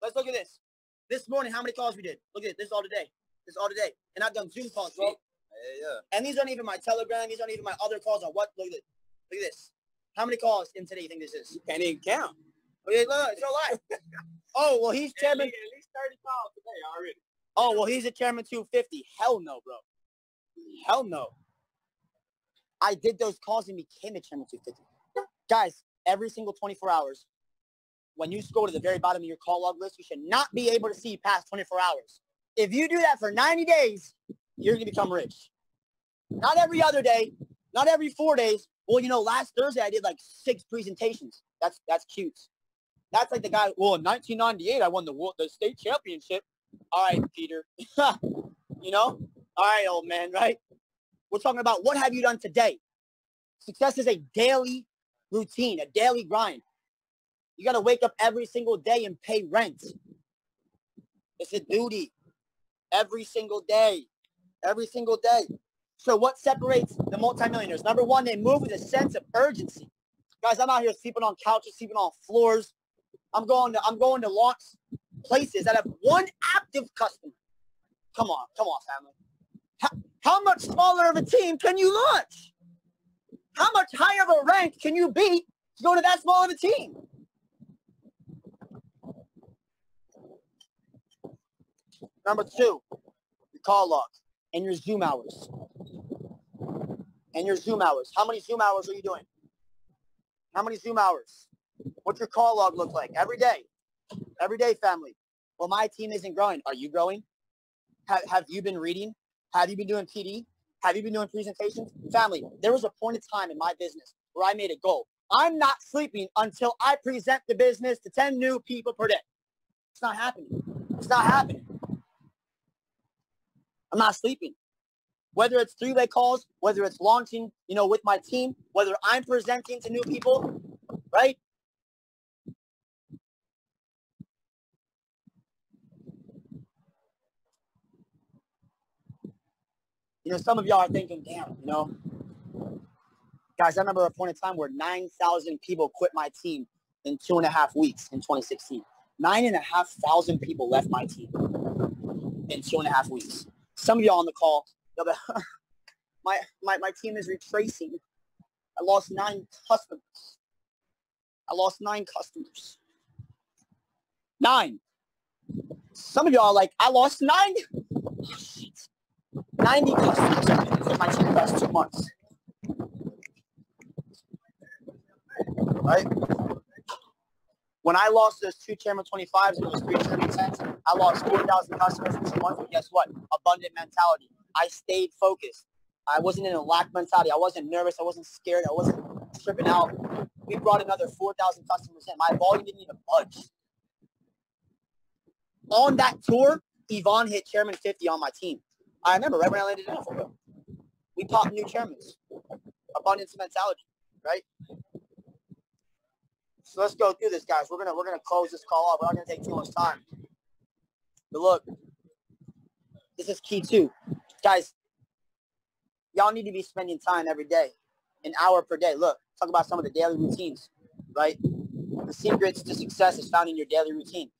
Let's look at this. This morning, how many calls we did? Look at it. This is all today. And I've done Zoom calls, bro. Yeah. And these aren't even my Telegram. These aren't even my other calls on what? Look at it. Look at this. How many calls in today you think this is? You can't even count. Okay, look, it's no lie. Oh, well, he's chairman. At least 30 calls today already. Oh, well, he's a chairman 250. Hell no, bro. Hell no. I did those calls and became a chairman 250. Guys, every single 24 hours, when you scroll to the very bottom of your call log list, you should not be able to see past 24 hours. If you do that for 90 days, you're going to become rich. Not every other day, not every 4 days. Well, you know, last Thursday I did like 6 presentations. That's cute. That's like the guy, well, in 1998, I won the state championship. All right, Peter. You know? All right, old man, right? We're talking about what have you done today? Success is a daily routine, a daily grind. You got to wake up every single day and pay rent. It's a duty. Every single day. Every single day. So what separates the multimillionaires? Number 1, they move with a sense of urgency. Guys, I'm out here sleeping on couches, sleeping on floors. I'm going to launch places that have 1 active customer. Come on, family. How much smaller of a team can you launch? How much higher of a rank can you be to go to that small of a team? Number 2, your call log and your Zoom hours. How many Zoom hours are you doing? How many Zoom hours? What's your call log look like? Every day. Every day, family. Well, my team isn't growing. Are you growing? Have you been reading? Have you been doing PD? Have you been doing presentations? Family, there was a point of time in my business where I made a goal. I'm not sleeping until I present the business to 10 new people per day. It's not happening. It's not happening. I'm not sleeping. Whether it's 3-way calls, whether it's launching, you know, with my team, whether I'm presenting to new people, right? You know, some of y'all are thinking, damn, you know. Guys, I remember a point in time where 9,000 people quit my team in 2.5 weeks in 2016. 9,500 people left my team in 2.5 weeks. Some of y'all on the call, you'll be, my team is retracing. I lost 9 customers. 9. Some of y'all are like, I lost 9. Oh, shit. 90 customers in my team the last 2 months. Right? When I lost those 2 Chairman 25s and those 3 Chairman 10s, I lost 4,000 customers in 2 months. But guess what? Abundant mentality. I stayed focused. I wasn't in a lack mentality. I wasn't nervous. I wasn't scared. I wasn't tripping out. We brought another 4,000 customers in. My volume didn't even budge. On that tour, Yvonne hit Chairman 50 on my team. I remember right when I landed in Africa. We popped new chairmans. abundance mentality, right? So let's go through this, guys. We're gonna close this call off. We're not gonna take too much time. But look, this is key too, guys. Y'all need to be spending time every day, an hour per day. Look, talk about some of the daily routines, right? The secrets to success is found in your daily routine.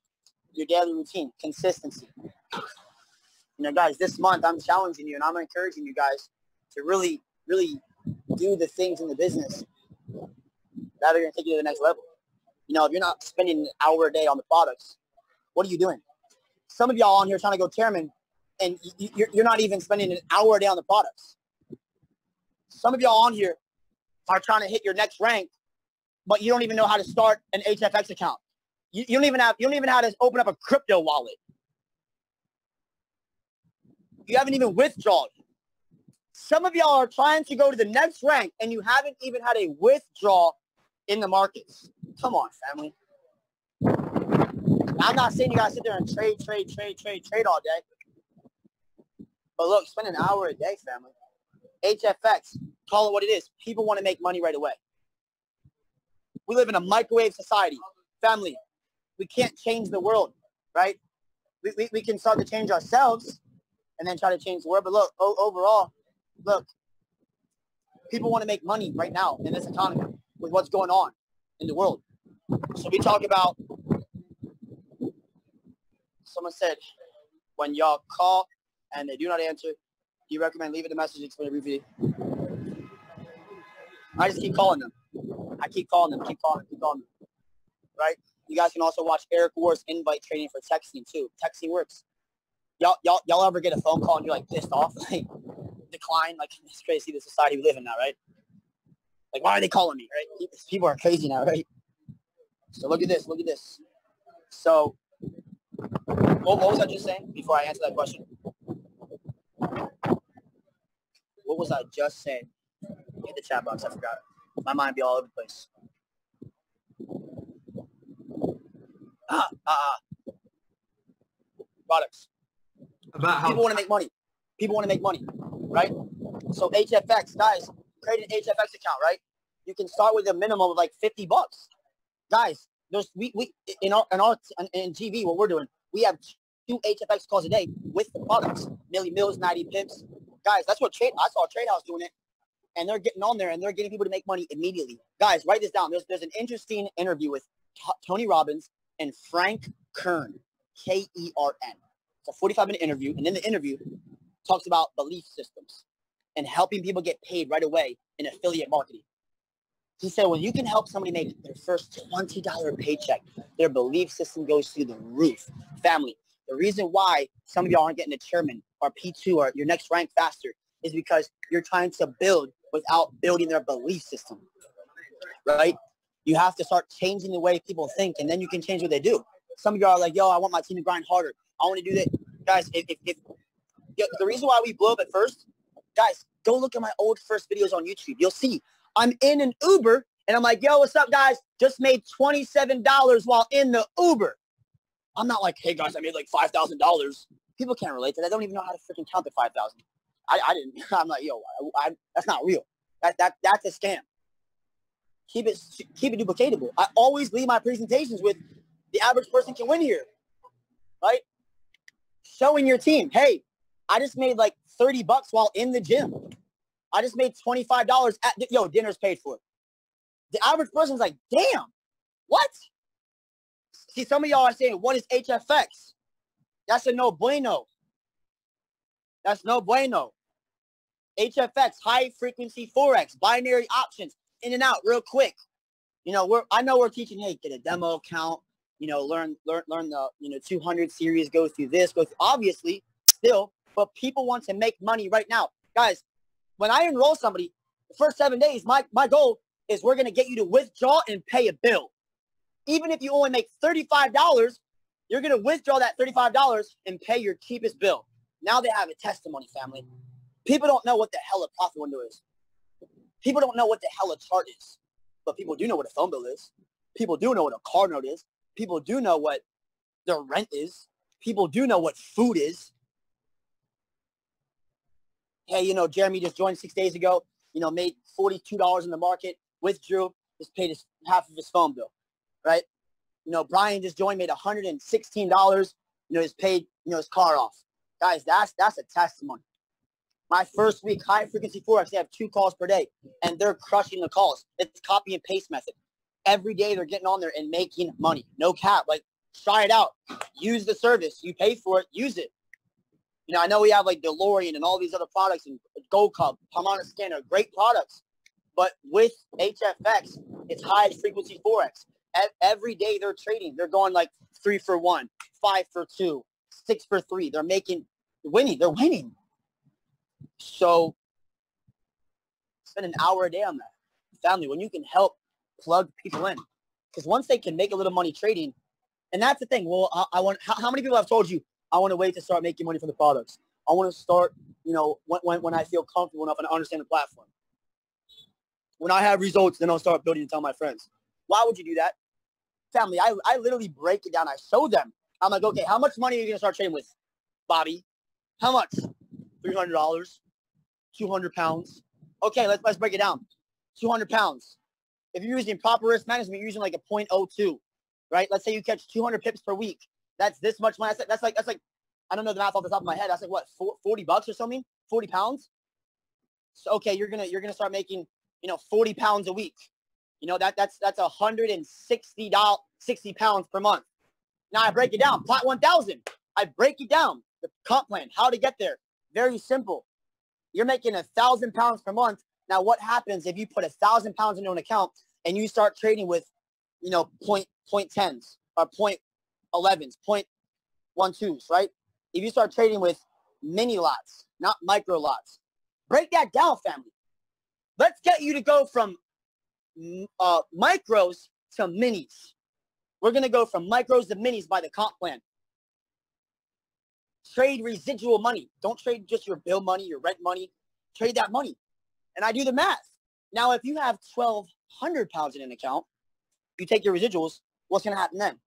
Your daily routine, consistency. You know, guys, this month I'm challenging you and I'm encouraging you guys to really, really do the things in the business that are going to take you to the next level. You know, if you're not spending an hour a day on the products, what are you doing? Some of y'all on here trying to go chairman and you're not even spending an hour a day on the products. Some of y'all on here are trying to hit your next rank, but you don't even know how to start an HFX account. You don't even know how to open up a crypto wallet. You haven't even withdrawn. Some of y'all are trying to go to the next rank and you haven't even had a withdrawal in the markets. Come on, family. I'm not saying you guys sit there and trade all day. But look, spend an hour a day, family. HFX, call it what it is. People want to make money right away. We live in a microwave society. Family, we can't change the world, right? We can start to change ourselves and then try to change the world. But look, overall, look, people want to make money right now in this economy with what's going on in the world. So we talk about, someone said, when y'all call and they do not answer, do you recommend leaving the message and explain briefly? I just keep calling them. I keep calling them, right? You guys can also watch Eric Ward's invite training for texting too. Texting works. Y'all ever get a phone call and you're like pissed off, like decline? Like, it's crazy the society we live in now, right? Like, why are they calling me, right? People are crazy now, right? So look at this. So what was I just saying before I answer that question? What was I just saying? Hit the chat box. I forgot. My mind be all over the place. Products. About how People want to make money. Right? So HFX, guys, create an HFX account, right? You can start with a minimum of like $50. Guys, there's we in GV, what we're doing, we have 2 HFX calls a day with the products. Millie Mills, 90 pips. Guys, that's what I saw Trade House doing it. And they're getting on there and they're getting people to make money immediately. Guys, write this down. There's an interesting interview with Tony Robbins and Frank Kern, Kern. It's a 45-minute interview. And in the interview, talks about belief systems and helping people get paid right away in affiliate marketing. He said, when you can help somebody make their first $20 paycheck, their belief system goes through the roof. Family, the reason why some of y'all aren't getting a chairman or P2 or your next rank faster is because you're trying to build without building their belief system, right? You have to start changing the way people think, and then you can change what they do. Some of y'all are like, yo, I want my team to grind harder. I want to do that. Guys, the reason why we blew up at first, guys, go look at my old first videos on YouTube. You'll see I'm in an Uber, and I'm like, yo, what's up, guys? Just made $27 while in the Uber. I'm not like, hey, guys, I made like $5,000. People can't relate to that. They don't even know how to freaking count to 5,000. I didn't. I'm like, yo, that's not real. That's a scam. Keep it duplicatable. I always leave my presentations with the average person can win here, right? Showing your team, hey, I just made like $30 while in the gym. I just made $25 at dinner's paid for. The average person's like, damn, what? See, some of y'all are saying, what is HFX? That's a no bueno. That's no bueno. HFX, high frequency Forex, binary options, in and out real quick. You know, I know we're teaching, hey, get a demo account, you know, learn the, 200 series, go through this, obviously still, but people want to make money right now. Guys, when I enroll somebody, the first 7 days, my goal is we're going to get you to withdraw and pay a bill. Even if you only make $35, you're going to withdraw that $35 and pay your cheapest bill. Now they have a testimony, family. People don't know what the hell a profit window is. People don't know what the hell a chart is. But people do know what a phone bill is. People do know what a car note is. People do know what their rent is. People do know what food is. Hey, Jeremy just joined 6 days ago. made $42 in the market, withdrew, just paid half of his phone bill, right? Brian just joined, made $116, just paid, his car off. Guys, that's a testimony. My first week, high frequency Forex, they have 2 calls per day, and they're crushing the calls. It's copy and paste method. Every day they're getting on there and making money. No cap. Like, try it out. Use the service. You pay for it. Use it. I know we have like DeLorean and all these other products and Gold Cup, Harmonic Scanner, great products. But with HFX, it's high frequency Forex. Every day they're trading. They're going like 3 for 1, 5 for 2, 6 for 3. They're winning. They're winning. So spend an hour a day on that. Family, when you can help plug people in. Because once they can make a little money trading, and that's the thing. Well, how many people have told you, I want to wait to start making money from the products. I want to start, when I feel comfortable enough and I understand the platform. When I have results, then I'll start building and tell my friends. Why would you do that? Family, I literally break it down. I show them. I'm like, okay, how much money are you going to start trading with, Bobby? How much? $300, 200 pounds. Okay, let's break it down. 200 pounds. If you're using proper risk management, you're using like a 0.02, right? Let's say you catch 200 pips per week. That's this much money. That's like, I don't know the math off the top of my head. That's like what, $40 or something? 40 pounds. So okay, you're gonna start making, 40 pounds a week. That's 60 pounds per month. Now I break it down. Plot 1000. I break it down. The comp plan, how to get there. Very simple. You're making 1,000 pounds per month. Now what happens if you put 1,000 pounds into an account and you start trading with, point 10s or point 11s, point 12s, right? If you start trading with mini lots, not micro lots, break that down, family. Let's get you to go from micros to minis. We're going to go from micros to minis by the comp plan. Trade residual money. Don't trade just your bill money, your rent money. Trade that money. And I do the math. Now, if you have 1,200 pounds in an account, you take your residuals, what's going to happen then?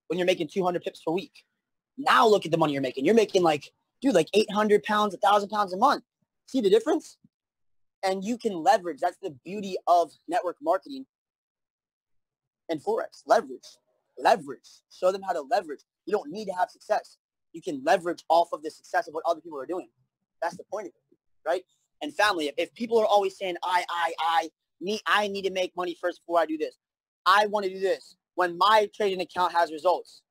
When you're making 200 pips per week. Now look at the money you're making. You're making like 800 pounds, 1,000 pounds a month. See the difference? And you can leverage. That's the beauty of network marketing and Forex. Leverage. Show them how to leverage. You don't need to have success. You can leverage off of the success of what other people are doing. That's the point of it, right? And family, if people are always saying, I need to make money first before I do this. I want to do this. When my trading account has results.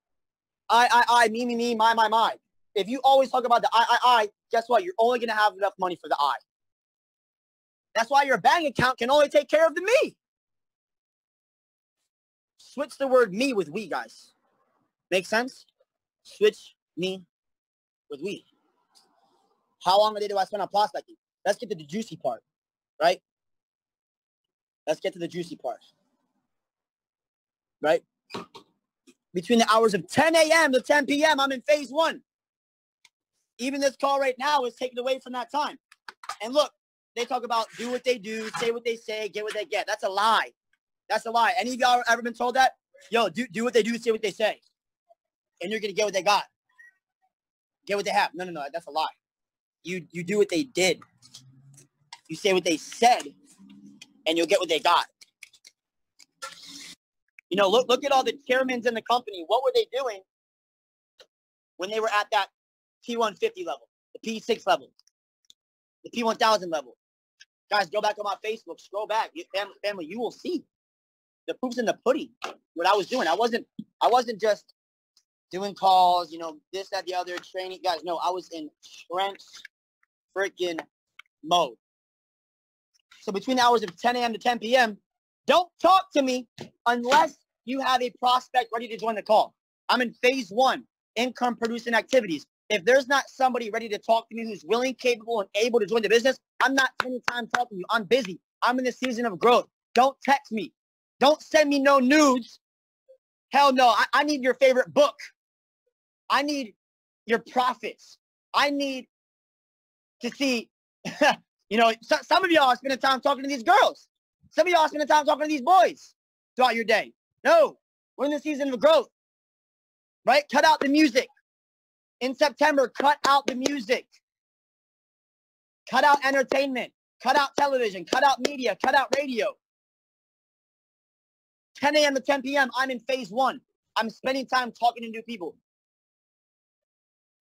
Me, my. If you always talk about the I, guess what? You're only going to have enough money for the I. That's why your bank account can only take care of the me. Switch the word me with we, guys. Make sense? Switch me with we. How long a day do I spend on prospecting? Let's get to the juicy part, right? Let's get to the juicy part, right? Between the hours of 10 a.m. to 10 p.m., I'm in phase 1. Even this call right now is taken away from that time. And look, they talk about do what they do, say what they say, get what they get. That's a lie. That's a lie. Any of y'all ever been told that? Yo, do what they do, say what they say. And you're going to get what they got. Get what they have. No, that's a lie. You do what they did. You say what they said, and you'll get what they got. Look at all the chairmans in the company. What were they doing when they were at that P150 level, the P6 level, the P1000 level? Guys, go back on my Facebook. Scroll back. Family, you will see. The proof's in the pudding. What I was doing. I wasn't just doing calls, this, that, the other, training. Guys, no, I was in trench freaking mode. So between the hours of 10 a.m. to 10 p.m., don't talk to me unless you have a prospect ready to join the call. I'm in phase 1, income producing activities. If there's not somebody ready to talk to me who's willing, capable, and able to join the business, I'm not spending time talking to you. I'm busy. I'm in the season of growth. Don't text me. Don't send me no nudes. Hell no. I need your favorite book. I need your profits. I need to see, some of y'all are spending time talking to these girls. Some of y'all are spending time talking to these boys throughout your day. No, we're in the season of growth, right? Cut out the music. In September, cut out the music. Cut out entertainment. Cut out television, cut out media, cut out radio. 10 a.m. to 10 p.m., I'm in phase 1. I'm spending time talking to new people.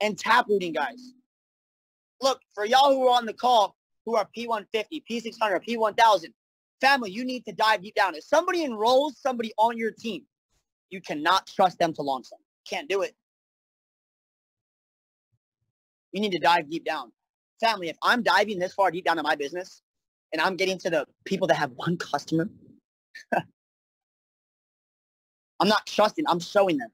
And tap rooting, guys. Look, for y'all who are on the call, who are P150, P600, P1000, family, you need to dive deep down. If somebody enrolls somebody on your team, you cannot trust them to launch them. Can't do it. You need to dive deep down. Family, if I'm diving this far deep down in my business and I'm getting to the people that have one customer, I'm not trusting. I'm showing them.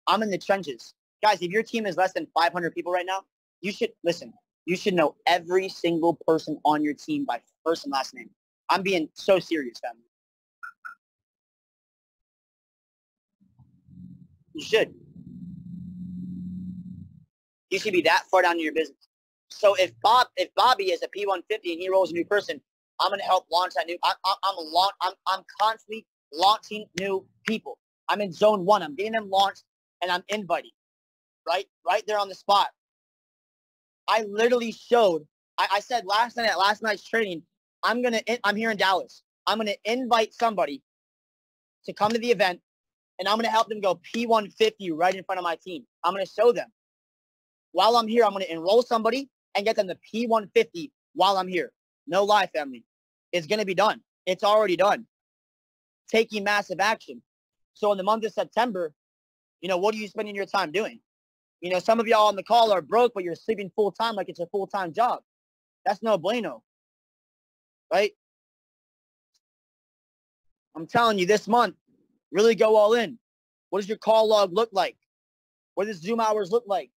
I'm in the trenches. Guys, if your team is less than 500 people right now, you should, listen, you should know every single person on your team by first and last name. I'm being so serious, family. You should. You should be that far down in your business. So if Bobby is a P150 and he rolls a new person, I'm going to help launch that new. I'm constantly launching new people. I'm in zone 1. I'm getting them launched and I'm inviting. Right there on the spot. I literally showed. I said last night at last night's training, I'm here in Dallas. I'm gonna invite somebody to come to the event, and I'm gonna help them go P150 right in front of my team. I'm gonna show them. While I'm here, I'm gonna enroll somebody and get them to P150 while I'm here. No lie, family. It's gonna be done. It's already done. Taking massive action. So in the month of September, what are you spending your time doing? Some of y'all on the call are broke, but you're sleeping full time like it's a full-time job. That's no bueno, right? I'm telling you, this month, really go all in. What does your call log look like? What does Zoom hours look like?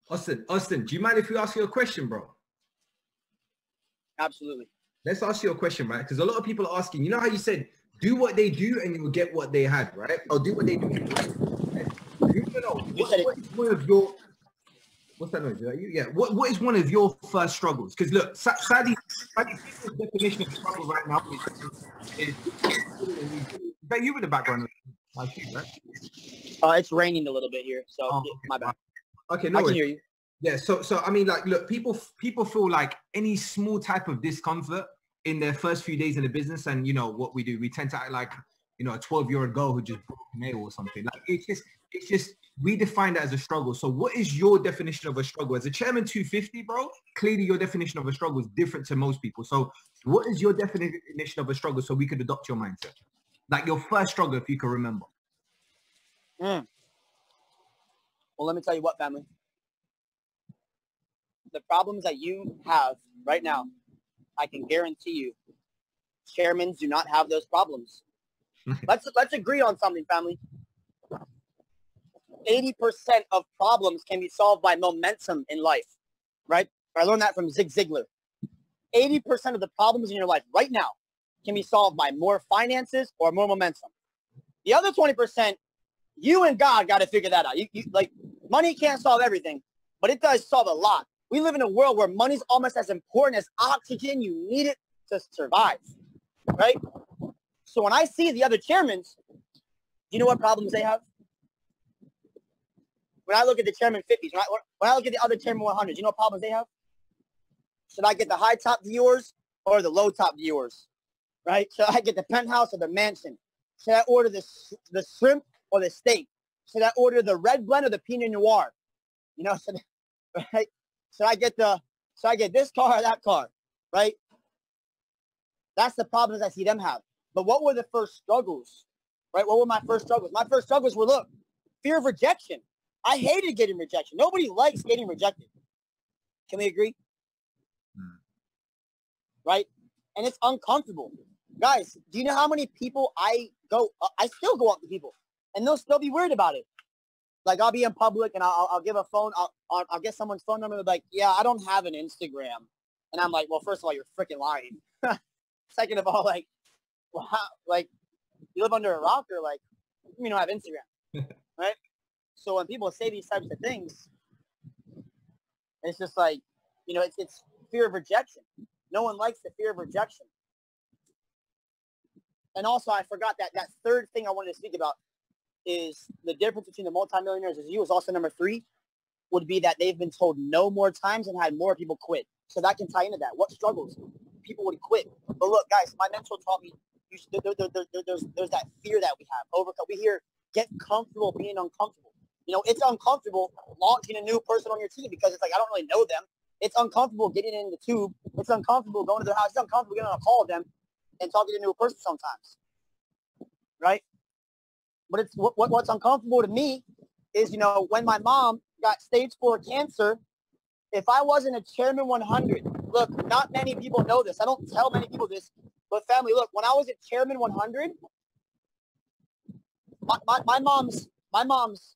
Austin, do you mind if we ask you a question, bro? Absolutely. Let's ask you a question, right? Because a lot of people are asking, how you said, do what they do and you'll get what they had, right? Or do what they do. What's that noise? Is that you? Yeah. What is one of your first struggles? Because look, sadly, people's definition of struggle right now is that you in the background? Right? It's raining a little bit here, so okay. My bad. Okay, no, I can hear you. Yeah. So I mean, like, look, people feel like any small type of discomfort in their first few days in the business, and what we do, we tend to act like a 12-year-old girl who just broke a nail or something. Like it's just we define that as a struggle. So what is your definition of a struggle? As a chairman 250, bro, clearly your definition of a struggle is different to most people. So what is your definition of a struggle so we could adopt your mindset? Like your first struggle, if you can remember. Well, let me tell you what, family. The problems that you have right now, I can guarantee you, chairmen do not have those problems. Let's agree on something, family. 80% of problems can be solved by momentum in life, right? I learned that from Zig Ziglar. 80% of the problems in your life right now can be solved by more finances or more momentum. The other 20%, you and God got to figure that out. Like, money can't solve everything, but it does solve a lot. We live in a world where money's almost as important as oxygen. You need it to survive, right? So when I see the other chairmen, you know what problems they have? When I look at the chairman 50s, when I look at the other chairman 100s, you know what problems they have? Should I get the high top viewers or the low top viewers, right? Should I get the penthouse or the mansion? Should I order the shrimp or the steak? Should I order the red blend or the Pinot Noir? Right? Should I get this car or that car, right? That's the problems I see them have. But what were the first struggles, right? What were my first struggles? My first struggles were, look, fear of rejection. I hated getting rejection. Nobody likes getting rejected. Can we agree? Right? And it's uncomfortable. Guys, do you know how many people I still go up to people and they'll still be worried about it? Like, I'll be in public and I'll give a phone, I'll get someone's phone number, like, yeah, I don't have an Instagram. And I'm like, well, first of all, you're freaking lying. Second of all, like, well, like, you live under a rock, or like, you don't have Instagram, right? So when people say these types of things, it's just like, it's fear of rejection. No one likes the fear of rejection. And also, I forgot that third thing I wanted to speak about is the difference between the multimillionaires as you is also number 3. would be that they've been told no more times and had more people quit. So that can tie into that. What struggles? People would quit. But look, guys, my mentor taught me there's that fear that we have. Overcome. We hear get comfortable being uncomfortable. You know, it's uncomfortable launching a new person on your team because it's like, I don't really know them. It's uncomfortable getting in the tube. It's uncomfortable going to their house. It's uncomfortable getting on a call with them and talking to a new person sometimes. Right? But it's what's uncomfortable to me is, you know, when my mom got stage 4 cancer, if I wasn't a Chairman 100, look, not many people know this. I don't tell many people this, but family, look, when I was at Chairman 100, my mom's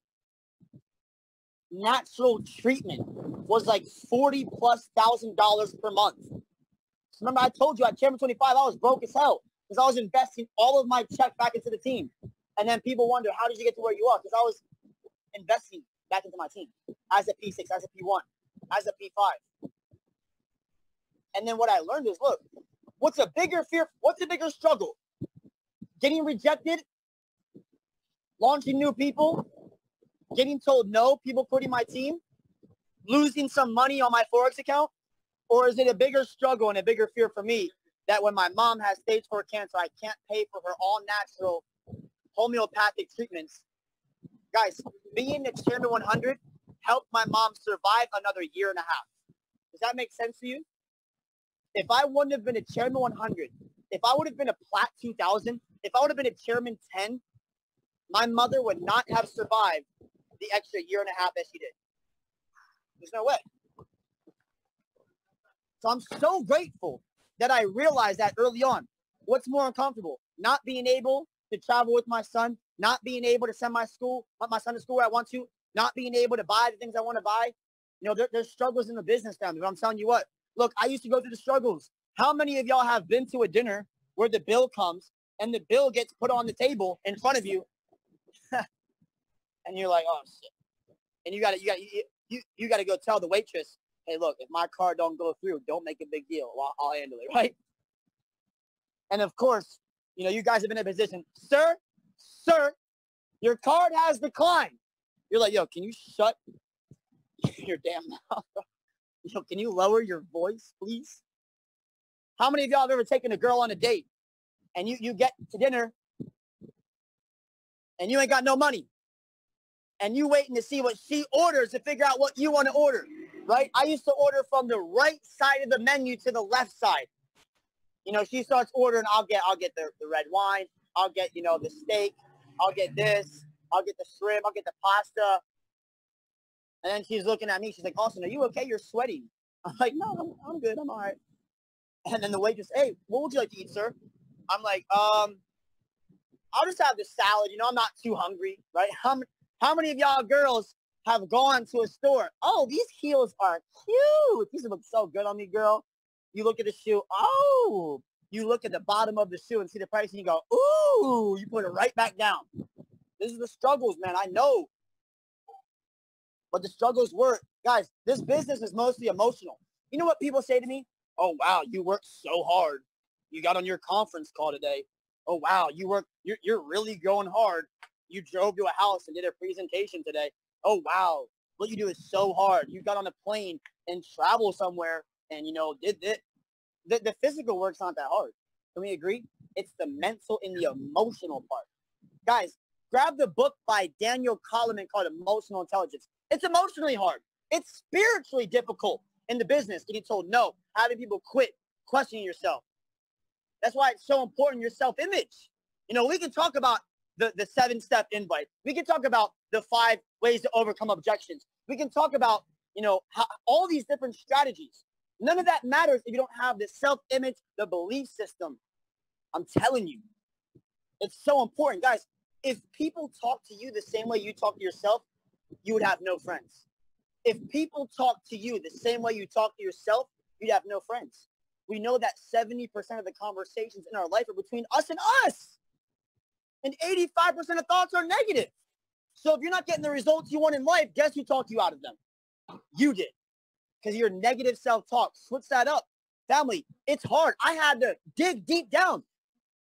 natural treatment was like $40,000+ per month. So remember, I told you at Chairman 25, I was broke as hell because I was investing all of my check back into the team. And then people wonder, how did you get to where you are? Because I was investing back into my team as a P6, as a P1, as a P5. And then what I learned is, look, what's a bigger fear? What's a bigger struggle? Getting rejected, launching new people, getting told no, people quitting my team, losing some money on my Forex account? Or is it a bigger struggle and a bigger fear for me that when my mom has stage 4 cancer, I can't pay for her all natural homeopathic treatments? Guys, being the Chairman 100 helped my mom survive another 1.5 years. Does that make sense to you? If I wouldn't have been a Chairman 100, if I would have been a Plat 2000, if I would have been a Chairman 10, my mother would not have survived the extra 1.5 years that she did. There's no way. So I'm so grateful that I realized that early on. What's more uncomfortable? Not being able to travel with my son, not being able to send my son to school where I want to, not being able to buy the things I want to buy. You know, there's struggles in the business family, but I'm telling you what, look, I used to go through the struggles. How many of y'all have been to a dinner where the bill comes and the bill gets put on the table in front of you and you're like, oh shit. And you gotta go tell the waitress, hey, look, if my card don't go through, don't make a big deal. I'll handle it, right? And of course, you know, you guys have been in a position, sir, your card has declined. You're like, yo, can you shut your damn mouth? Yo, can you lower your voice, please? How many of y'all have ever taken a girl on a date and you get to dinner and you ain't got no money and you waiting to see what she orders to figure out what you want to order, right? I used to order from the right side of the menu to the left side. You know, she starts ordering, I'll get the red wine, I'll get, you know, the steak, I'll get this, I'll get the shrimp, I'll get the pasta. And then she's looking at me, she's like, Austin, are you okay? You're sweating. I'm like, no, I'm good, I'm all right. And then the waitress, hey, what would you like to eat, sir? I'm like, I'll just have the salad, you know, I'm not too hungry, right? How many of y'all girls have gone to a store? Oh, these heels are cute. These look so good on me, girl. You look at the shoe. Oh, you look at the bottom of the shoe and see the price and you go, ooh, you put it right back down. This is the struggles, man. I know. But the struggles were, guys, this business is mostly emotional. You know what people say to me? Oh, wow, you worked so hard. You got on your conference call today. Oh, wow, you're really going hard. You drove to a house and did a presentation today. Oh, wow, what you do is so hard. You got on a plane and traveled somewhere and, you know, did this. The physical work's not that hard. Can we agree? It's the mental and the emotional part. Guys, grab the book by Daniel Kahneman called Emotional Intelligence. It's emotionally hard. It's spiritually difficult in the business, getting told no, having people quit, questioning yourself. That's why it's so important, your self-image. You know, we can talk about the 7-step invite. We can talk about the 5 ways to overcome objections. We can talk about, you know, all these different strategies. None of that matters if you don't have the self-image, the belief system. I'm telling you, it's so important. Guys, if people talk to you the same way you talk to yourself, you would have no friends. If people talk to you the same way you talk to yourself, you'd have no friends. We know that 70% of the conversations in our life are between us and us. And 85% of thoughts are negative. So if you're not getting the results you want in life, guess who talked you out of them? You did. Because your negative self-talk. Switch that up. Family, it's hard. I had to dig deep down.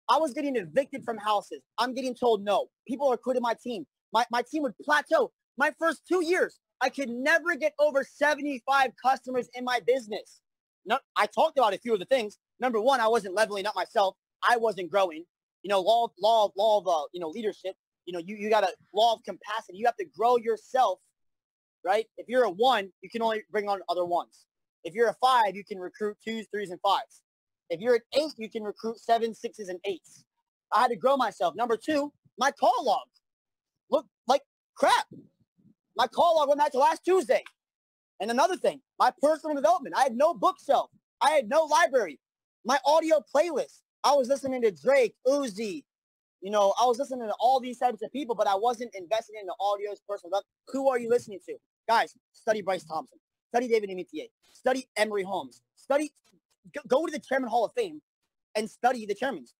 I was getting evicted from houses. I'm getting told no. People are quitting my team. My team would plateau. My first 2 years, I could never get over 75 customers in my business. No, I talked about a few of the things. Number one, I wasn't leveling up myself. I wasn't growing. You know, law of leadership. You know, you got a law of capacity. You have to grow yourself, right? If you're a 1, you can only bring on other 1s. If you're a 5, you can recruit 2s, 3s, and 5s. If you're an 8, you can recruit 7s, 6s, and 8s. I had to grow myself. Number 2, my call log looked like crap. My call log went back to last Tuesday. And another thing, my personal development. I had no bookshelf. I had no library. My audio playlist. I was listening to Drake, Uzi. You know, I was listening to all these types of people, but I wasn't investing in the audio's personal development. Who are you listening to? Guys, study Bryce Thompson. Study David Imitier. Study Emory Holmes. Go to the Chairman Hall of Fame and study the chairmans.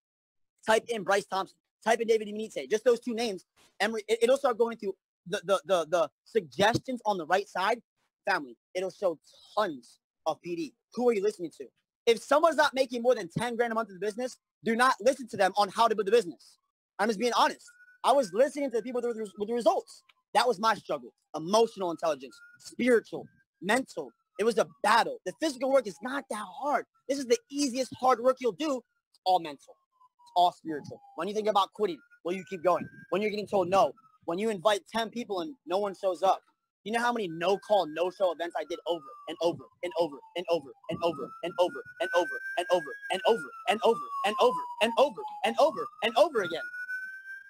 Type in Bryce Thompson. Type in David Imitier. Just those 2 names. Emory. It'll start going through the suggestions on the right side. Family. It'll show tons of PD. Who are you listening to? If someone's not making more than 10 grand a month in the business, do not listen to them on how to build the business. I'm just being honest. I was listening to the people with the results. That was my struggle. Emotional intelligence, spiritual, mental. It was a battle. The physical work is not that hard. This is the easiest hard work you'll do. It's all mental. It's all spiritual. When you think about quitting, will you keep going? When you're getting told no, when you invite 10 people and no one shows up, you know how many no-call, no-show events I did over and over and over and over and over and over and over and over and over and over and over and over and over and over again.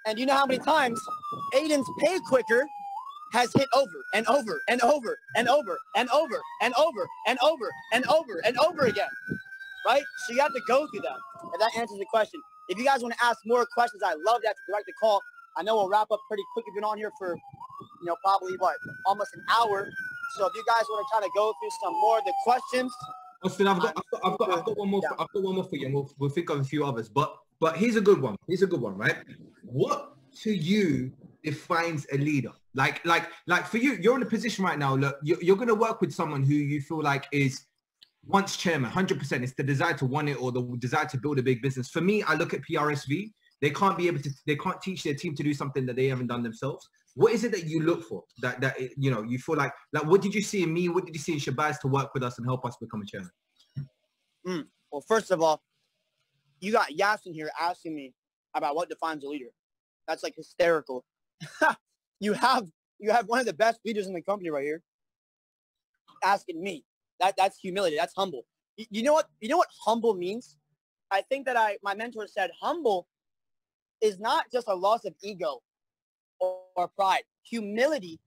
And you know how many times Aiden's pay quicker has hit over and over and over and over and over and over and over and over and over again, right? So you have to go through that. And that answers the question. If you guys want to ask more questions, I love that to direct the call. I know we'll wrap up pretty quick. We've been on here for, you know, probably almost an hour. So if you guys want to kind of go through some more of the questions. Austin, I've got one more. I've got one more for you, and we'll think of a few others. But here's a good one. Right? What to you defines a leader? Like for you, you're in a position right now. Look, you're going to work with someone who you feel like is once chairman, 100%. It's the desire to want it or the desire to build a big business. For me, I look at PRSV. They can't teach their team to do something that they haven't done themselves. What is it that you look for that you know, you feel like what did you see in me? What did you see in Shabazz to work with us and help us become a chairman? Well, first of all, you got Yasin here asking me about what defines a leader. That's like hysterical. You have one of the best leaders in the company right here asking me. That's humility. That's humble. You know what humble means? I think that my mentor said humble is not just a loss of ego or pride. Humility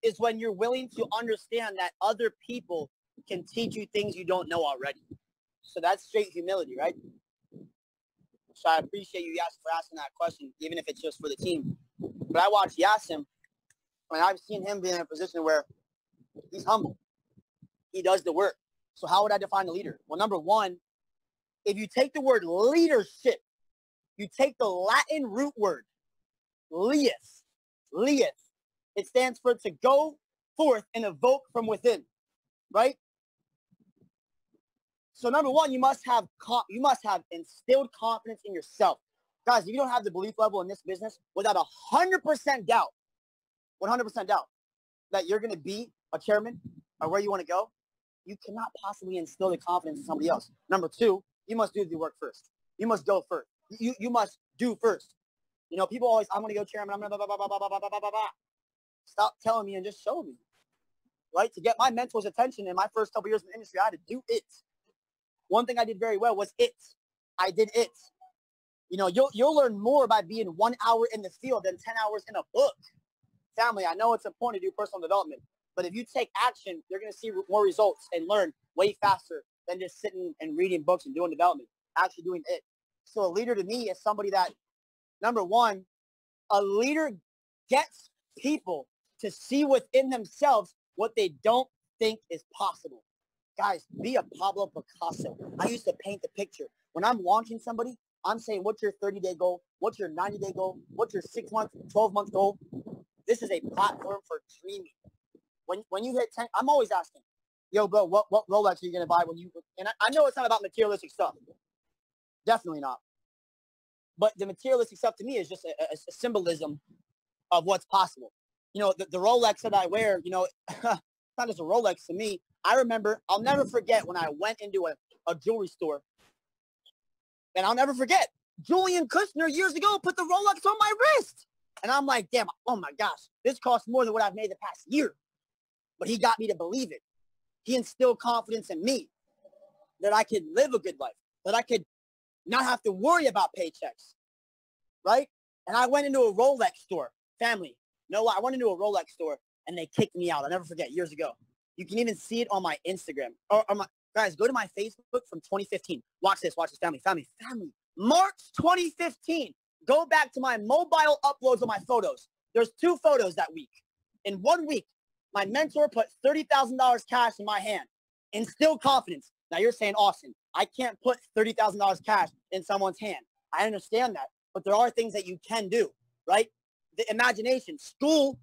is when you're willing to understand that other people can teach you things you don't know already. So that's straight humility, right? So I appreciate you, Yasin, for asking that question, even if it's just for the team. But I watched Yasin, and I've seen him be in a position where he's humble. He does the work. So how would I define a leader? Well, number one, if you take the word leadership, you take the Latin root word, lius. It stands for to go forth and evoke from within, right? So number one, you must have instilled confidence in yourself. Guys, if you don't have the belief level in this business without 100% doubt, 100% doubt that you're going to be a chairman or where you want to go, you cannot possibly instill the confidence in somebody else. Number two, you must do the work first. You must go first. You must do first. You know, people always, I'm going to go chairman. I'm going to blah, blah, blah, blah, blah, blah, blah, blah, blah. Stop telling me and just show me, right? To get my mentor's attention in my first couple years in the industry, I had to do it. One thing I did very well was it. I did it. You know, you'll learn more by being 1 hour in the field than 10 hours in a book. Family, I know it's important to do personal development, but if you take action, you're going to see more results and learn way faster than just sitting and reading books and doing development, actually doing it. So a leader to me is somebody that, number one, a leader gets people to see within themselves what they don't think is possible. Guys, be a Pablo Picasso. I used to paint the picture. When I'm launching somebody, I'm saying, what's your 30-day goal? What's your 90-day goal? What's your 6-month, 12-month goal? This is a platform for dreaming. When you hit 10, I'm always asking, yo, bro, what Rolex are you going to buy when you, and I know it's not about materialistic stuff. Definitely not. But the materialistic stuff to me is just a symbolism of what's possible. the Rolex that I wear, it's not just a Rolex to me. I remember, I'll never forget when I went into a jewelry store. And I'll never forget, Julian Kushner years ago put the Rolex on my wrist. And I'm like, damn, oh my gosh, this costs more than what I've made the past year. But he got me to believe it. He instilled confidence in me that I could live a good life, that I could not have to worry about paychecks, right? And I went into a Rolex store, family. No, I went into a Rolex store and they kicked me out. I'll never forget, years ago. You can even see it on my Instagram. Guys, go to my Facebook from 2015. Watch this, family. March 2015. Go back to my mobile uploads of my photos. There's 2 photos that week. In 1 week, my mentor put $30,000 cash in my hand. Instill confidence. Now you're saying, Austin, I can't put $30,000 cash in someone's hand. I understand that, but there are things that you can do, right? The imagination. School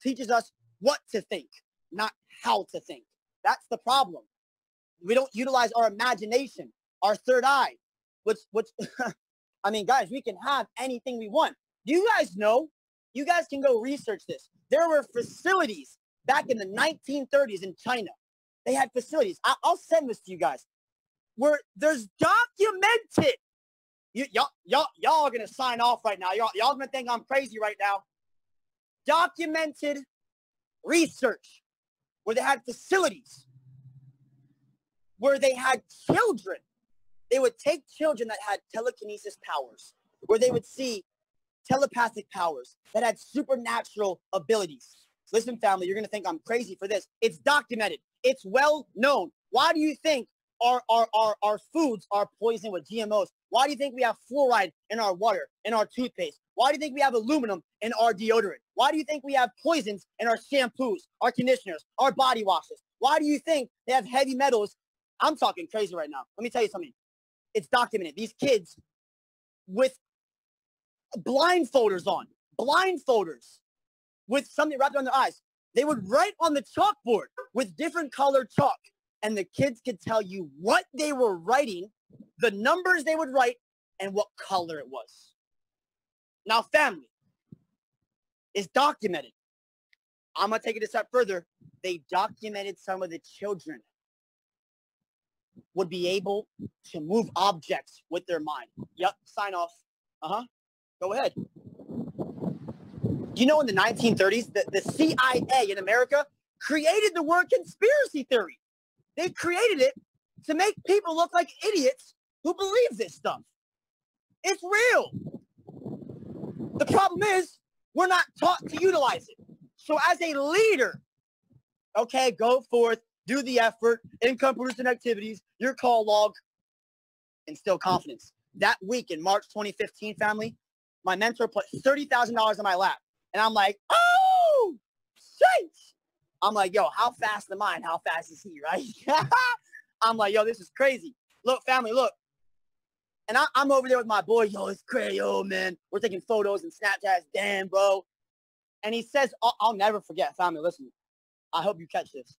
teaches us what to think, not how to think. That's the problem. We don't utilize our imagination, our third eye, which I mean, guys, we can have anything we want. Do you guys know? You guys can go research this. There were facilities back in the 1930s in China. They had facilities. I'll send this to you guys. Where there's documented. Y'all are gonna sign off right now. Y'all gonna think I'm crazy right now. Documented research where they had facilities where they had children. They would take children that had telekinesis powers, where they would see telepathic powers, that had supernatural abilities. Listen, family, you're going to think I'm crazy for this. It's documented. It's well known. Why do you think our foods are poisoned with GMOs? Why do you think we have fluoride in our water, in our toothpaste? Why do you think we have aluminum in our deodorant? Why do you think we have poisons in our shampoos, our conditioners, our body washes? Why do you think they have heavy metals? I'm talking crazy right now. Let me tell you something. It's documented. These kids with blindfolders on, with something wrapped around their eyes, they would write on the chalkboard with different colored chalk, and the kids could tell you what they were writing, the numbers they would write, and what color it was. Now, family, is documented. I'm going to take it a step further. They documented some of the children would be able to move objects with their mind. Yep, sign off. Go ahead. You know, in the 1930s, the CIA in America created the word conspiracy theory. They created it to make people look like idiots who believe this stuff. It's real. The problem is we're not taught to utilize it. So as a leader, okay, go forth, do the effort, income producing activities, your call log, instill confidence. That week in March 2015, family, my mentor put $30,000 in my lap. And I'm like, oh, shit. I'm like, yo, how fast am I and how fast is he, right? I'm like, yo, this is crazy. Look, family, look. And I'm over there with my boy, yo, it's crazy, yo, man. We're taking photos and Snapchats, damn, bro. And he says, I'll never forget, family, listen. I hope you catch this.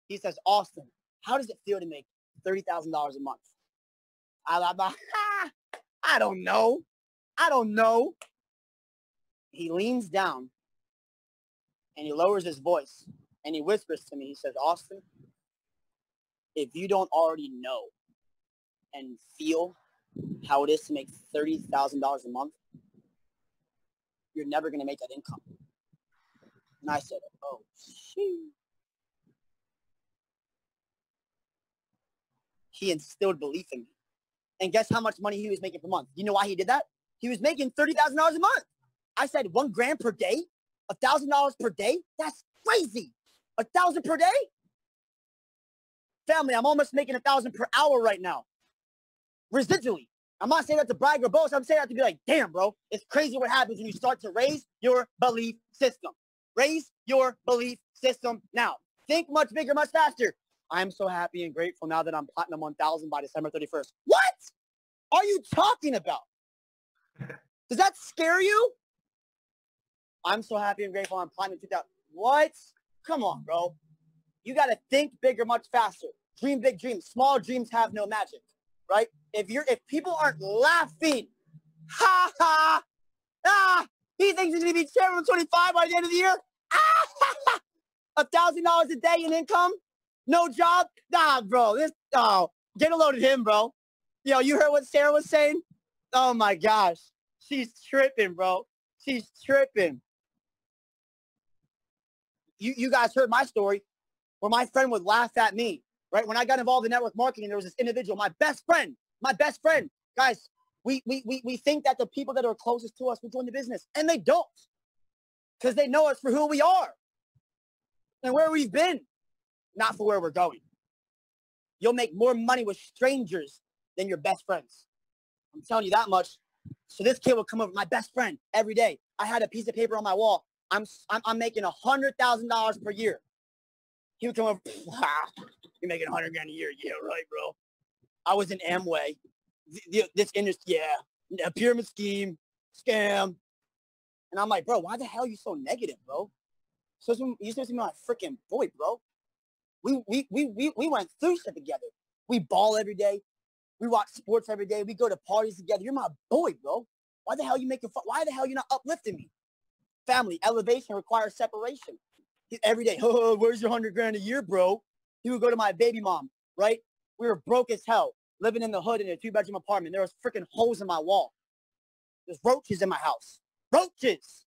He says, Austin, how does it feel to make $30,000 a month? I don't know. He leans down and he lowers his voice and he whispers to me. He says, Austin, if you don't already know and feel how it is to make $30,000 a month, you're never going to make that income. And I said, oh, shoot. He instilled belief in me. And guess how much money he was making per month? You know why he did that? He was making $30,000 a month. I said, $1,000 per day? $1,000 per day? That's crazy. $1,000 per day? Family, I'm almost making $1,000 per hour right now. Residually. I'm not saying that to brag or boast. I'm saying that to be like, damn, bro. It's crazy what happens when you start to raise your belief system. Raise your belief system now. Think much bigger, much faster. I'm so happy and grateful now that I'm platinum 1,000 by December 31st. What are you talking about? Does that scare you? I'm so happy and grateful I'm platinum 2,000. What? Come on, bro. You got to think bigger, much faster. Dream big dreams. Small dreams have no magic, right? If people aren't laughing, ha ha, he thinks he's going to be chairman 25 by the end of the year. $1,000 a day in income? No job? Nah, bro. Get a load of him, bro. Yo, you heard what Sarah was saying? Oh, my gosh. She's tripping, bro. She's tripping. You guys heard my story where my friend would laugh at me, right? When I got involved in network marketing, there was this individual, my best friend. Guys, we think that the people that are closest to us will join the business, and they don't, because they know us for who we are and where we've been, not for where we're going. You'll make more money with strangers than your best friends. I'm telling you that much. So this kid would come over, my best friend, every day. I had a piece of paper on my wall. I'm making $100,000 per year. He would come over, you're making $100,000 a year. Yeah, right, bro. I was in Amway. This industry, yeah, a pyramid scheme, scam. And I'm like, bro, why the hell are you so negative, bro? So you supposed to be my freaking boy, bro. We went through shit together. We ball every day. We watch sports every day. We go to parties together. You're my boy, bro. Why the hell are you making fun? Why the hell are you not uplifting me? Family, elevation requires separation. Every day, oh, where's your $100,000 a year, bro? He would go to my baby mom, right? We were broke as hell, living in the hood in a 2-bedroom apartment. There was freaking holes in my wall. There's roaches in my house. Roaches.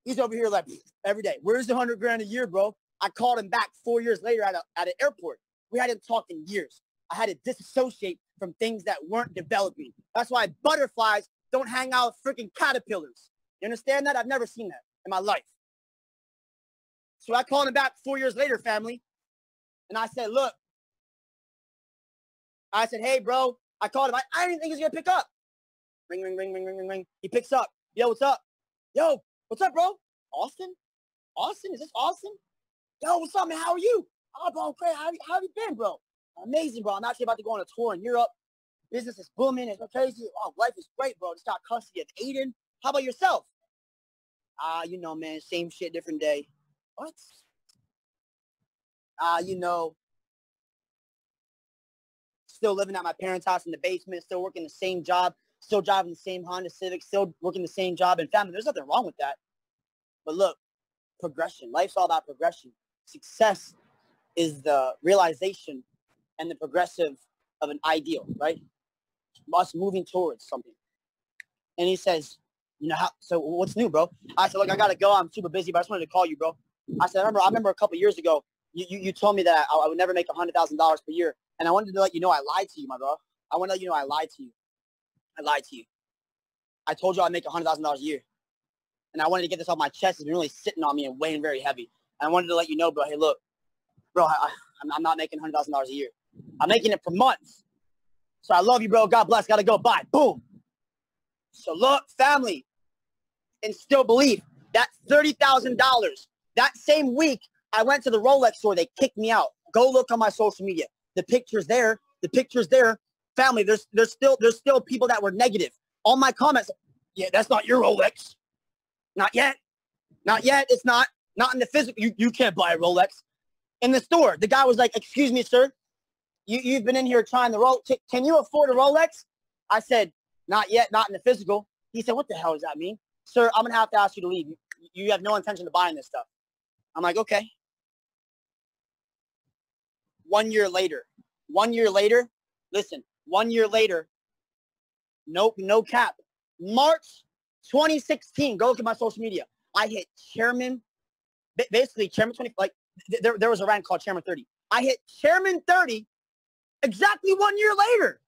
He's over here like every day. Where's the $100,000 a year, bro? I called him back 4 years later at an airport. We hadn't talked in years. I had to disassociate from things that weren't developing. That's why butterflies don't hang out with freaking caterpillars. You understand that? I've never seen that in my life. So I called him back 4 years later, family. And I said, look. I said, hey, bro. I called him. I didn't think he was going to pick up. Ring, ring, ring, ring, ring, ring, ring. He picks up. Yo, what's up? Yo, what's up, bro? Austin? Austin? Is this Austin? Yo, what's up, man? How are you? Oh, bro, great. How have you been, bro? Amazing, bro. I'm actually about to go on a tour in Europe. Business is booming. It's crazy. Oh, life is great, bro. Just got custody of Aiden. How about yourself? You know, man, same shit, different day. What? You know, still living at my parents' house in the basement, still working the same job, still driving the same Honda Civic, still working the same job. And family, there's nothing wrong with that. But look, progression. Life's all about progression. Success is the realization and the progressive of an ideal, right? Us moving towards something. And he says, you know, so what's new, bro? I said, look, I got to go. I'm super busy, but I just wanted to call you, bro. I said, I remember a couple of years ago, you told me that I would never make $100,000 per year. And I wanted to let you know I lied to you, my bro. I want to let you know I lied to you. I lied to you. I told you I'd make $100,000 a year. And I wanted to get this off my chest. It's been really sitting on me and weighing very heavy. And I wanted to let you know, bro, hey, look, bro, I'm not making $100,000 a year. I'm making it for months. So I love you, bro. God bless. Got to go. Bye. Boom. So look, family, instill belief. That $30,000, that same week, I went to the Rolex store. They kicked me out. Go look on my social media. The picture's there. The picture's there. Family, there's still people that were negative. All my comments, yeah, that's not your Rolex. Not yet. Not yet. It's not. Not in the physical. You can't buy a Rolex. In the store, the guy was like, excuse me, sir. You've been in here trying the Rolex. Can you afford a Rolex? I said, not yet, not in the physical. He said, what the hell does that mean? Sir, I'm going to have to ask you to leave. You have no intention of buying this stuff. I'm like, okay. 1 year later, listen, 1 year later, no cap. March 2016, go look at my social media. I hit chairman, basically chairman 20, like there was a rank called chairman 30. I hit chairman 30 exactly 1 year later.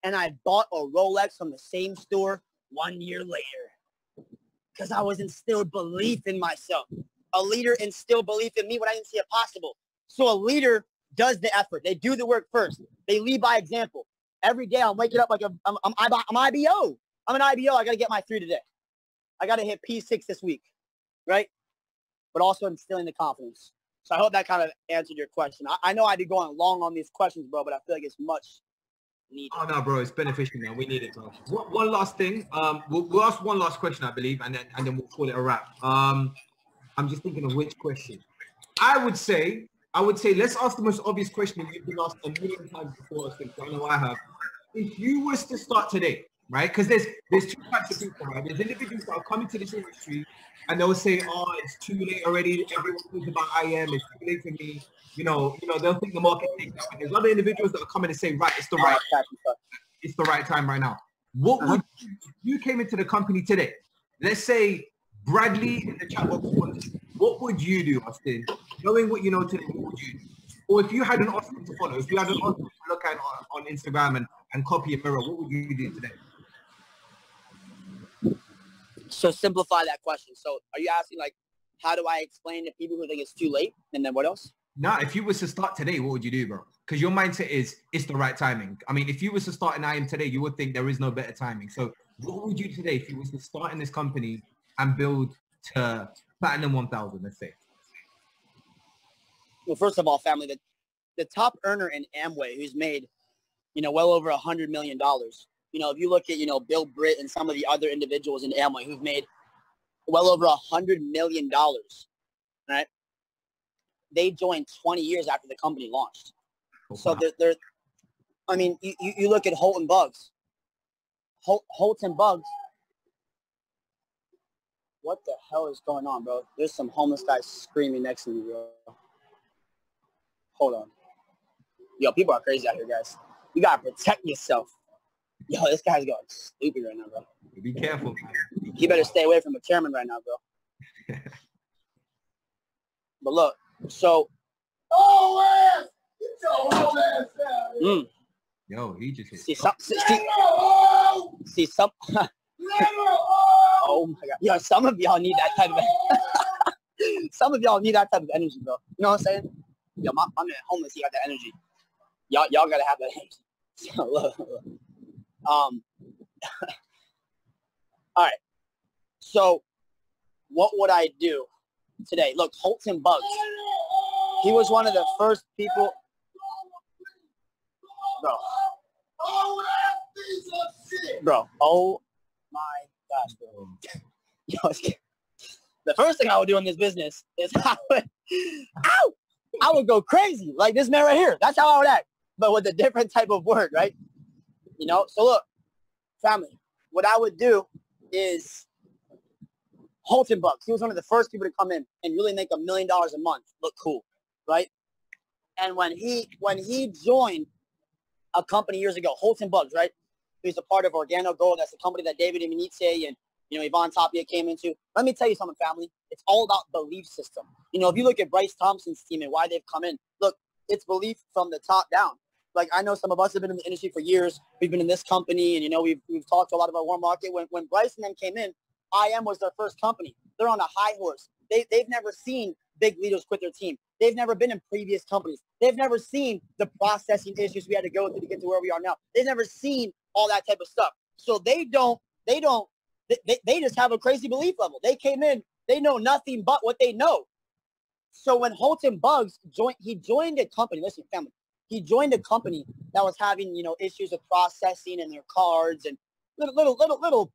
And I bought a Rolex from the same store 1 year later. Because I was instilled belief in myself. A leader instilled belief in me when I didn't see it possible. So a leader does the effort. They do the work first. They lead by example. Every day I'm waking up like I'm IBO. I'm an IBO. I got to get my 3 today. I got to hit P6 this week, right? But also instilling the confidence. So I hope that kind of answered your question. I know I'd be going long on these questions, bro, but I feel like it's much needed. Oh, no, bro, it's beneficial, man. We need it, bro. One last thing. We'll ask one last question, I believe, and then we'll call it a wrap. I'm just thinking of which question. I would say, let's ask the most obvious question you've been asked a million times before, I know I have. If you was to start today, right? Because there's two types of people, right? There's individuals that are coming to this industry and they'll say, "Oh, it's too late already. Everyone knows about IM. It's too late for me." They'll think the market takes up. And there's other individuals that are coming to say, "Right, it's the right time right now." What would you came into the company today? Let's say Bradley in the chat box. What would you do, Austin? Knowing what you know today, what would you do? Or if you had an Austin to follow, if you had an Austin to look at on Instagram and copy a mirror, what would you do today? So simplify that question. So are you asking, like, how do I explain to people who think it's too late? And then what else? Nah, if you was to start today, what would you do, bro? Because your mindset is, it's the right timing. I mean, if you was to start in IM today, you would think there is no better timing. So what would you do today if you was to start in this company and build to Platinum 1000, let's say? Well, first of all, family, the top earner in Amway who's made, well over $100 million. If you look at, Bill Britt and some of the other individuals in Amway who've made well over $100 million, right? They joined 20 years after the company launched. Oh, so wow. I mean, you look at Holt and Bugs. Holt and Bugs. What the hell is going on, bro? There's some homeless guys screaming next to me, bro. Hold on. Yo, people are crazy out here, guys. You got to protect yourself. Yo, this guy's going stupid right now, bro. Be careful. You better stay away from the chairman right now, bro. But look, so. Oh, man! Yo, he just hit. See some. Oh my God. Yo, some of y'all need that type of. Some of y'all need that type of energy, bro. You know what I'm saying? Yo, my man homeless, he got that energy. Y'all gotta have that energy. So look. All right. So what would I do today? Look, Holt and Bugs. He was one of the first people. Bro. Oh my gosh, bro. Yo, the first thing I would do in this business is I would go crazy. Like this man right here. That's how I would act. But with a different type of word, right? So look, family, what I would do is Holt and Bugs. He was one of the first people to come in and really make $1 million a month. Look cool, right? And when he joined a company years ago, Holt and Bugs, right? He's a part of Organo Gold. That's the company that David Imanite and Yvonne Tapia came into. Let me tell you something, family. It's all about belief system. If you look at Bryce Thompson's team and why they've come in, look, it's belief from the top down. Like, I know some of us have been in the industry for years. We've been in this company, and, we've talked a lot about warm market. When Bryce and them came in, IM was their first company. They're on a high horse. They've never seen big leaders quit their team. They've never been in previous companies. They've never seen the processing issues we had to go through to get to where we are now. They've never seen all that type of stuff. So they just have a crazy belief level. They came in, they know nothing but what they know. So when Holt and Bugs joined a company, listen, family, he joined a company that was having, issues with processing and their cards and little.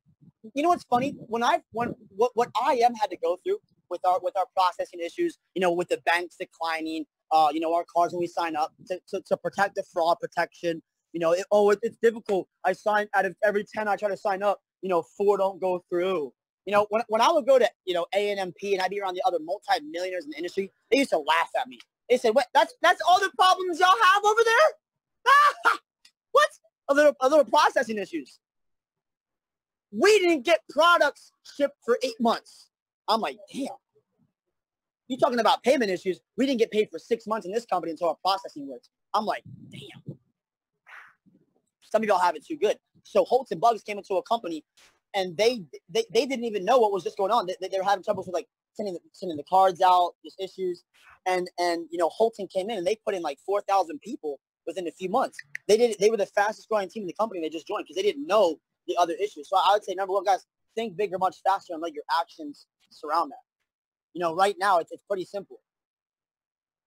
You know what's funny? What IM had to go through with our processing issues, with the banks declining, our cards when we sign up to protect the fraud protection. It's difficult. I sign out of every 10 I try to sign up, 4 don't go through. When I would go to, A&MP and I'd be around the other multi-millionaires in the industry, they used to laugh at me. They said, "What? That's all the problems y'all have over there? What? A little processing issues. We didn't get products shipped for 8 months." I'm like, damn. You talking about payment issues? We didn't get paid for 6 months in this company until our processing works. I'm like, damn. Some of y'all have it too good. So Holt and Bugs came into a company, and they didn't even know what was just going on. They were having troubles with sending the cards out, just issues, and Holton came in and they put in like 4,000 people within a few months. They were the fastest growing team in the company. They just joined because they didn't know the other issues. So I would say, number one, guys, think bigger, much faster, and let your actions surround that. Right now it's pretty simple.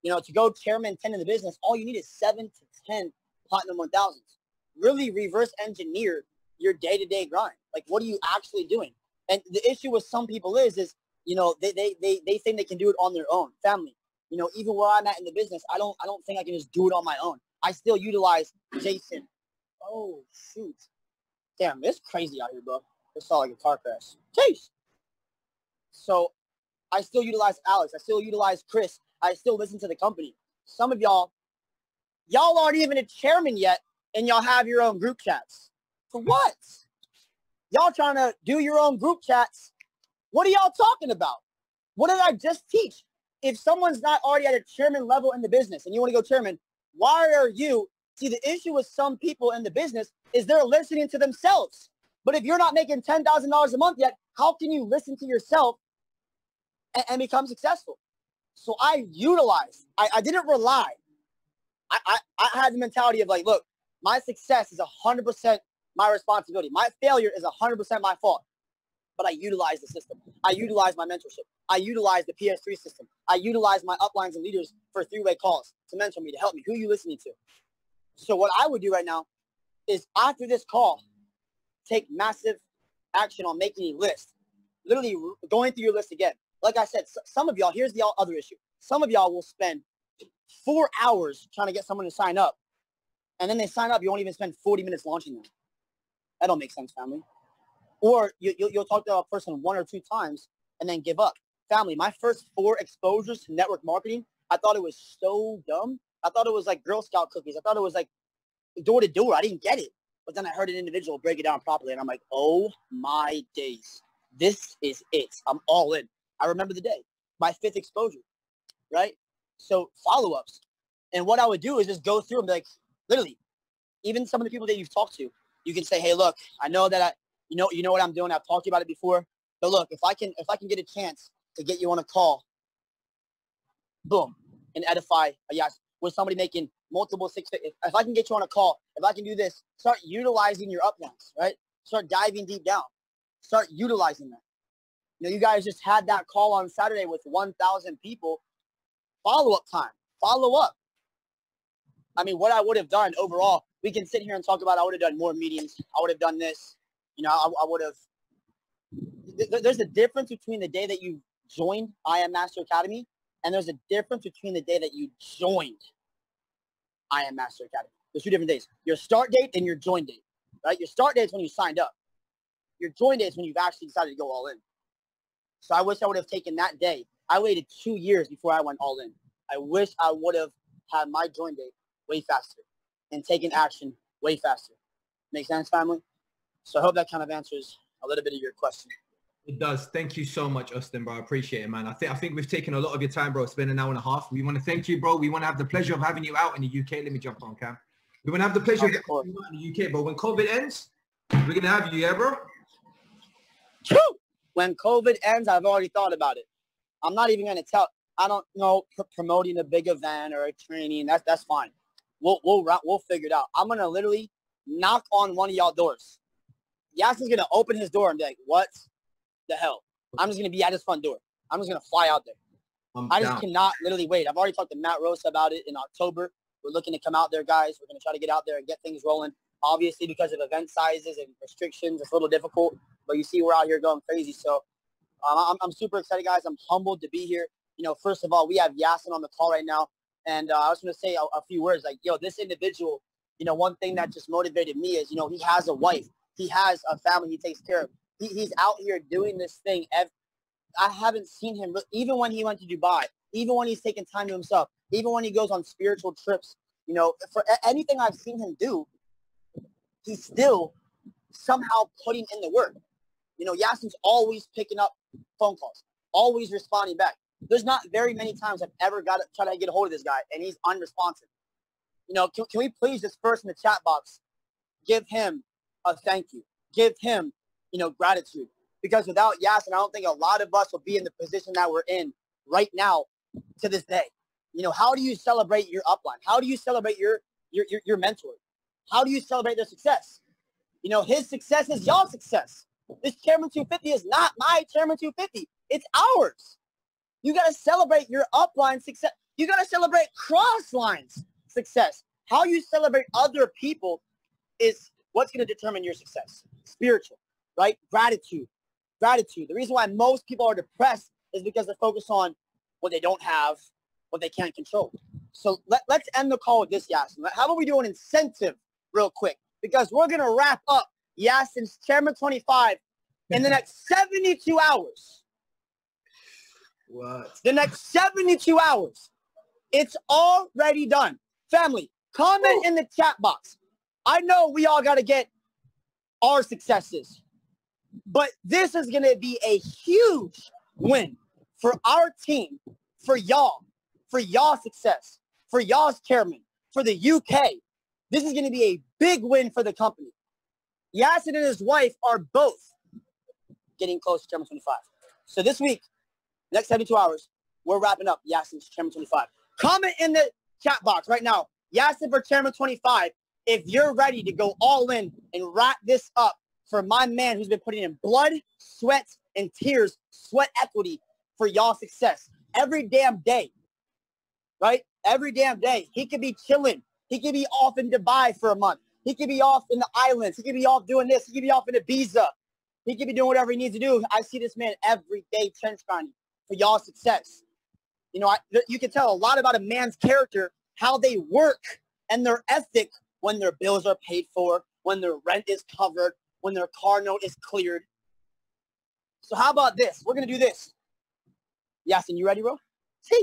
To go chairman 10 in the business, all you need is 7 to 10 Platinum 1000s. Really reverse engineer your day-to-day grind. Like, what are you actually doing? And the issue with some people is they think they can do it on their own. Family, even where I'm at in the business, I don't think I can just do it on my own. I still utilize Jason. Oh, shoot. damn, it's crazy out here, bro. It's all like a car crash. Jeez. So I still utilize Alex. I still utilize Chris. I still listen to the company. Some of y'all aren't even a chairman yet, and y'all have your own group chats. For what? Y'all trying to do your own group chats. What are y'all talking about? What did I just teach? If someone's not already at a chairman level in the business and you want to go chairman, why are you? See, the issue with some people in the business is they're listening to themselves. But if you're not making $10,000 a month yet, how can you listen to yourself and become successful? So I utilize. I didn't rely. I had the mentality of like, look, my success is 100% my responsibility. My failure is 100% my fault. But I utilize the system. I utilize my mentorship. I utilize the PS3 system. I utilize my uplines and leaders for three-way calls to mentor me, to help me. Who are you listening to? So what I would do right now is after this call, take massive action on making a list. Literally going through your list again. Like I said, some of y'all, here's the other issue. Some of y'all will spend 4 hours trying to get someone to sign up. And then they sign up, you won't even spend 40 minutes launching them. That don't make sense, family. Or you'll talk to a person 1 or 2 times and then give up. Family, my first 4 exposures to network marketing, I thought it was so dumb. I thought it was like Girl Scout cookies. I thought it was like door to door. I didn't get it. But then I heard an individual break it down properly, and I'm like, oh my days. This is it. I'm all in. I remember the day, my 5th exposure, right? So follow-ups. And what I would do is just go through and be like, literally, even some of the people that you've talked to, you can say, hey, look, I know that you know what I'm doing. I've talked to you about it before. But look, if I can get a chance to get you on a call, boom, and edify a yes with somebody making multiple 6 figures. If I can get you on a call, if I can do this, start utilizing your uplines, right? Start diving deep down. Start utilizing that. You know, you guys just had that call on Saturday with 1,000 people. Follow-up time. Follow up. I mean, what I would have done overall, we can sit here and talk about I would have done more meetings. I would have done this. You know, I would have. There's a difference between the day that you joined IM Master Academy, and there's a difference between the day that you joined IM Master Academy. There's 2 different days. Your start date and your join date, right? Your start date is when you signed up. Your join date is when you've actually decided to go all in. So I wish I would have taken that day. I waited 2 years before I went all in. I wish I would have had my join date way faster and taken action way faster. Make sense, family? So I hope that kind of answers a little bit of your question. It does. Thank you so much, Austin, bro. I appreciate it, man. I think we've taken a lot of your time, bro. It's been an hour and a half. We want to thank you, bro. We want to have the pleasure of having you out in the UK. Let me jump on, Cam. We want to have the pleasure of having you out in the UK, bro. When COVID ends, we're going to have you, yeah, bro? True. When COVID ends, I've already thought about it. I'm not even going to tell. I don't know, promoting a big event or a training. That's fine. We'll figure it out. I'm going to literally knock on one of y'all doors. Yasin's going to open his door and be like, what the hell? I'm just going to be at his front door. I'm just going to fly out there. I just cannot literally wait. I've already talked to Matt Rosa about it in October. We're looking to come out there, guys. We're going to try to get out there and get things rolling. Obviously, because of event sizes and restrictions, it's a little difficult. But you see, we're out here going crazy. So I'm super excited, guys. I'm humbled to be here. You know, first of all, we have Yasin on the call right now. And I was going to say a few words like, yo, this individual, you know, one thing that just motivated me is, you know, he has a wife. He has a family he takes care of. He's out here doing this thing. I haven't seen him, even when he went to Dubai, even when he's taking time to himself, even when he goes on spiritual trips, you know, for anything I've seen him do, he's still somehow putting in the work. You know, Yasin's always picking up phone calls, always responding back. There's not very many times I've ever got to try to get a hold of this guy, and he's unresponsive. You know, can we please just first in the chat box give him a thank you, give him, you know, gratitude, because without Yasin, I don't think a lot of us will be in the position that we're in right now to this day. You know, how do you celebrate your upline? How do you celebrate your mentor? How do you celebrate their success? You know, his success is y'all's success. This Chairman 250 is not my Chairman 250. It's ours. You got to celebrate your upline success. You got to celebrate cross lines success. How you celebrate other people is what's going to determine your success. Spiritual, right? Gratitude. Gratitude. The reason why most people are depressed is because they're focused on what they don't have, what they can't control. So let's end the call with this, Yasin. How about we do an incentive real quick? Because we're going to wrap up Yasin's Chairman 25 in the next 72 hours. What? The next 72 hours. It's already done. Family, comment in the chat box. I know we all got to get our successes, but this is going to be a huge win for our team, for y'all's success, for y'all's chairman, for the UK. This is going to be a big win for the company. Yasin and his wife are both getting close to Chairman 25. So this week, next 72 hours, we're wrapping up Yasin's Chairman 25. Comment in the chat box right now, Yasin for Chairman 25, if you're ready to go all in and wrap this up for my man who's been putting in blood, sweat, and tears, sweat equity for y'all success every damn day, right? Every damn day. He could be chilling. He could be off in Dubai for a month. He could be off in the islands. He could be off doing this. He could be off in Ibiza. He could be doing whatever he needs to do. I see this man every day trench grinding for y'all's success. You know, you can tell a lot about a man's character, how they work and their ethic when their bills are paid for, when their rent is covered, when their car note is cleared. So how about this? We're going to do this. Yasin, you ready, bro?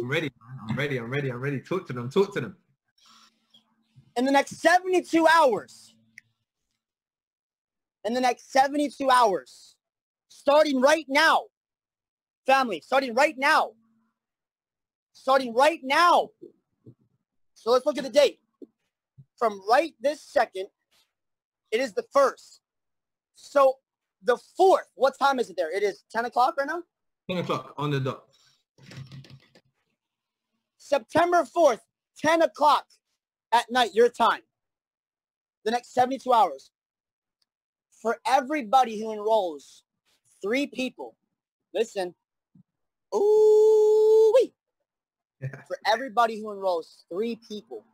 I'm ready. I'm ready. Talk to them. In the next 72 hours, starting right now, family, starting right now. So let's look at the date. From right this second, it is the 1st. So the 4th, what time is it there? It is 10 o'clock right now? 10 o'clock on the dot. September 4th, 10 o'clock at night, your time. The next 72 hours. For everybody who enrolls 3 people, listen, ooh-wee. For everybody who enrolls 3 people,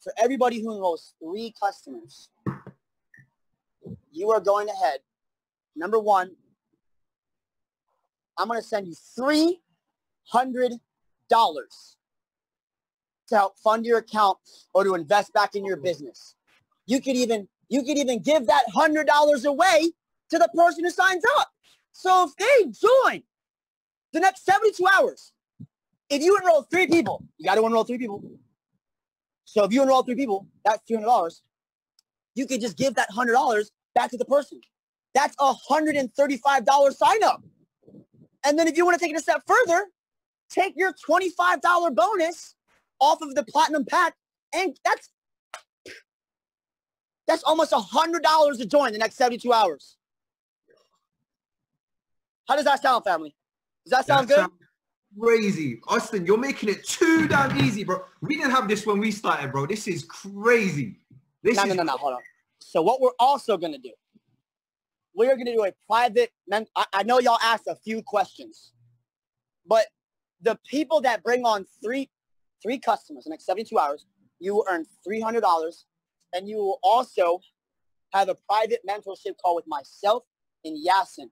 for everybody who enrolls 3 customers, you are going ahead. Number 1, I'm going to send you $300 to help fund your account or to invest back in your business. You could even give that $100 away to the person who signs up. So if they join the next 72 hours, if you enroll 3 people, you got to enroll 3 people. So if you enroll 3 people, that's $300. You could just give that $100 back to the person. That's a $135 sign up. And then if you want to take it a step further, take your $25 bonus off of the platinum pack, and that's almost $100 to join the next 72 hours. How does that sound, family? Does that sound good? Crazy. Austin, you're making it too damn easy, bro. We didn't have this when we started, bro. This is crazy. No, hold on. So what we're also going to do, we're going to do a private, I know y'all asked a few questions, but the people that bring on three customers in the next 72 hours, you will earn $300, and you will also have a private mentorship call with myself and Yasin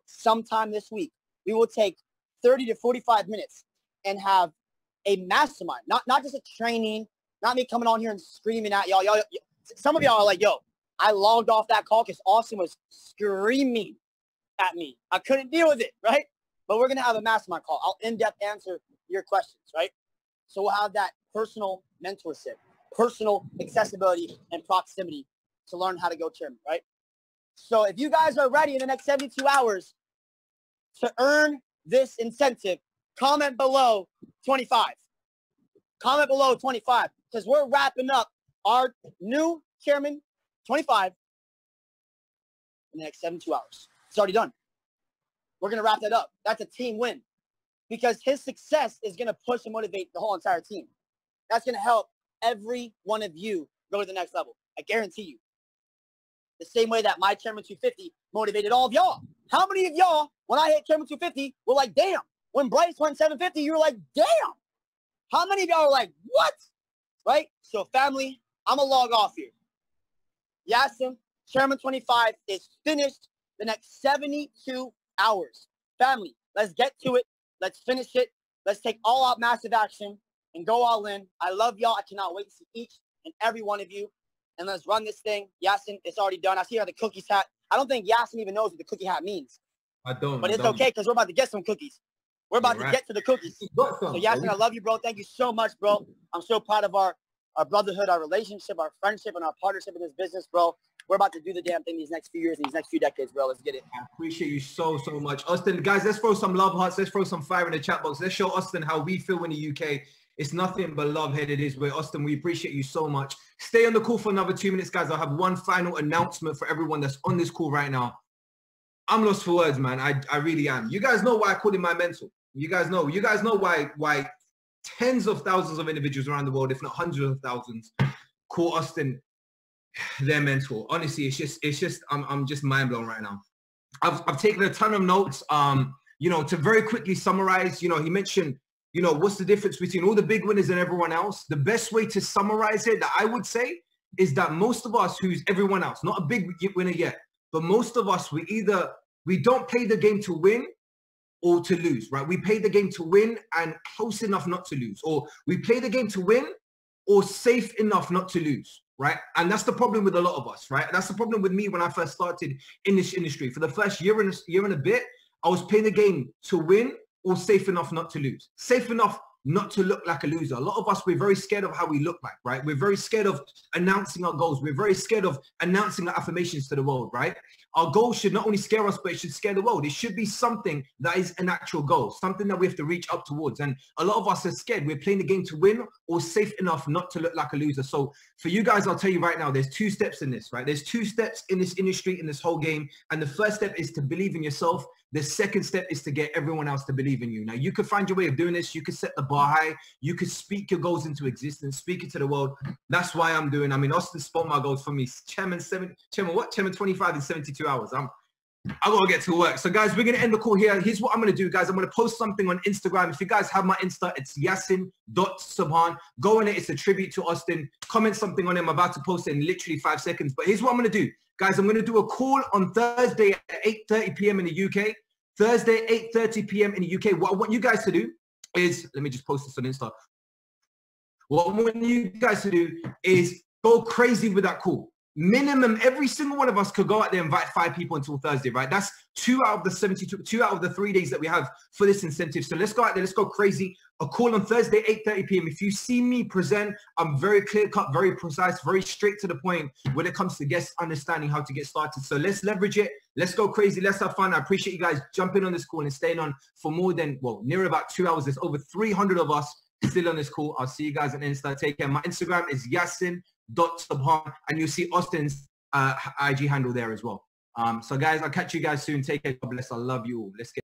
sometime this week. We will take 30 to 45 minutes and have a mastermind, not just a training, not me coming on here and screaming at y'all. Some of y'all are like, yo, I logged off that call because Austin was screaming at me. I couldn't deal with it, right? But we're going to have a mastermind call. I'll in-depth answer your questions, right? So we'll have that personal mentorship, personal accessibility and proximity to learn how to go chairman, right? So if you guys are ready in the next 72 hours to earn this incentive, comment below 25. Comment below 25 because we're wrapping up our new chairman 25 in the next 72 hours. It's already done. We're going to wrap that up. That's a team win because his success is going to push and motivate the whole entire team. That's going to help every one of you go to the next level. I guarantee you. The same way that my Chairman 250 motivated all of y'all. How many of y'all, when I hit Chairman 250, were like, damn? When Bryce went 750, you were like, damn. How many of y'all are like, what? Right? So family, I'm going to log off here. Yasin, Chairman 25 is finished the next 72 hours. Family, let's get to it. Let's finish it. Let's take all out massive action and go all in. I love y'all. I cannot wait to see each and every one of you. and let's run this thing. Yasin, it's already done. I see how the cookies hat. I don't think Yasin even knows what the cookie hat means. I don't. But it's okay because we're about to get some cookies. We're about to get to the cookies. So Yasin, I love you, bro. Thank you so much, bro. I'm so proud of our brotherhood, our relationship, our friendship, and our partnership in this business, bro. We're about to do the damn thing these next few years, these next few decades, bro. Let's get it. I appreciate you so much. Austin, guys, let's throw some love hearts. Let's throw some fire in the chat box. Let's show Austin how we feel in the UK. It's nothing but love-headed is where Austin, we appreciate you so much. Stay on the call for another 2 minutes, guys. I'll have one final announcement for everyone that's on this call right now. I'm lost for words, man. I really am. You guys know why I call him my mentor. You guys know why tens of thousands of individuals around the world, if not hundreds of thousands, call Austin their mentor. Honestly, it's just I'm just mind blown right now. I've taken a ton of notes. You know, to very quickly summarize, you know, he mentioned, you know, what's the difference between all the big winners and everyone else? The best way to summarize it that I would say is that most of us, who's everyone else, not a big winner yet, but most of us, we don't play the game to win or to lose, right? We play the game to win and close enough not to lose, or we play the game to win or safe enough not to lose, right? And that's the problem with a lot of us, right? That's the problem with me when I first started in this industry. For the first year and a bit, I was playing the game to win or safe enough not to lose. Safe enough not to look like a loser. A lot of us, we're very scared of how we look like, right? We're very scared of announcing our goals. We're very scared of announcing our affirmations to the world, right? Our goals should not only scare us, but it should scare the world. It should be something that is an actual goal, something that we have to reach up towards. And a lot of us are scared. We're playing the game to win or safe enough not to look like a loser. So for you guys, I'll tell you right now, there's 2 steps in this, right? There's 2 steps in this industry, in this whole game. And the first step is to believe in yourself. The second step is to get everyone else to believe in you. Now, you could find your way of doing this. You could set the bar high. You could speak your goals into existence, speak it to the world. That's why I'm doing. I mean, Austin spot my goals for me. Chairman 25 in 72 hours. I gotta get to work. So guys, we're gonna end the call here. Here's what I'm gonna do, guys. I'm gonna post something on Instagram. If you guys have my Insta, it's yasin.subhan. Go on it. It's a tribute to Austin. Comment something on him. I'm about to post it in literally 5 seconds. But here's what I'm gonna do. Guys, I'm gonna do a call on Thursday at 8:30 p.m. in the UK. Thursday, 8:30 p.m. in the UK. What I want you guys to do is, let me just post this on Insta. What I want you guys to do is go crazy with that call. Minimum, every single one of us could go out there and invite 5 people until Thursday, right? That's 2 out of the 72, 2 out of the 3 days that we have for this incentive. So let's go out there, let's go crazy. A call on Thursday, 8:30 p.m. If you see me present, I'm very clear cut, very precise, very straight to the point when it comes to guests understanding how to get started. So let's leverage it. Let's go crazy. Let's have fun. I appreciate you guys jumping on this call and staying on for more than, well, near about 2 hours. There's over 300 of us still on this call. I'll see you guys on Insta. Take care. My Instagram is yasin.subhan, and you'll see Austin's IG handle there as well. So guys, I'll catch you guys soon. Take care. God bless. I love you all. Let's get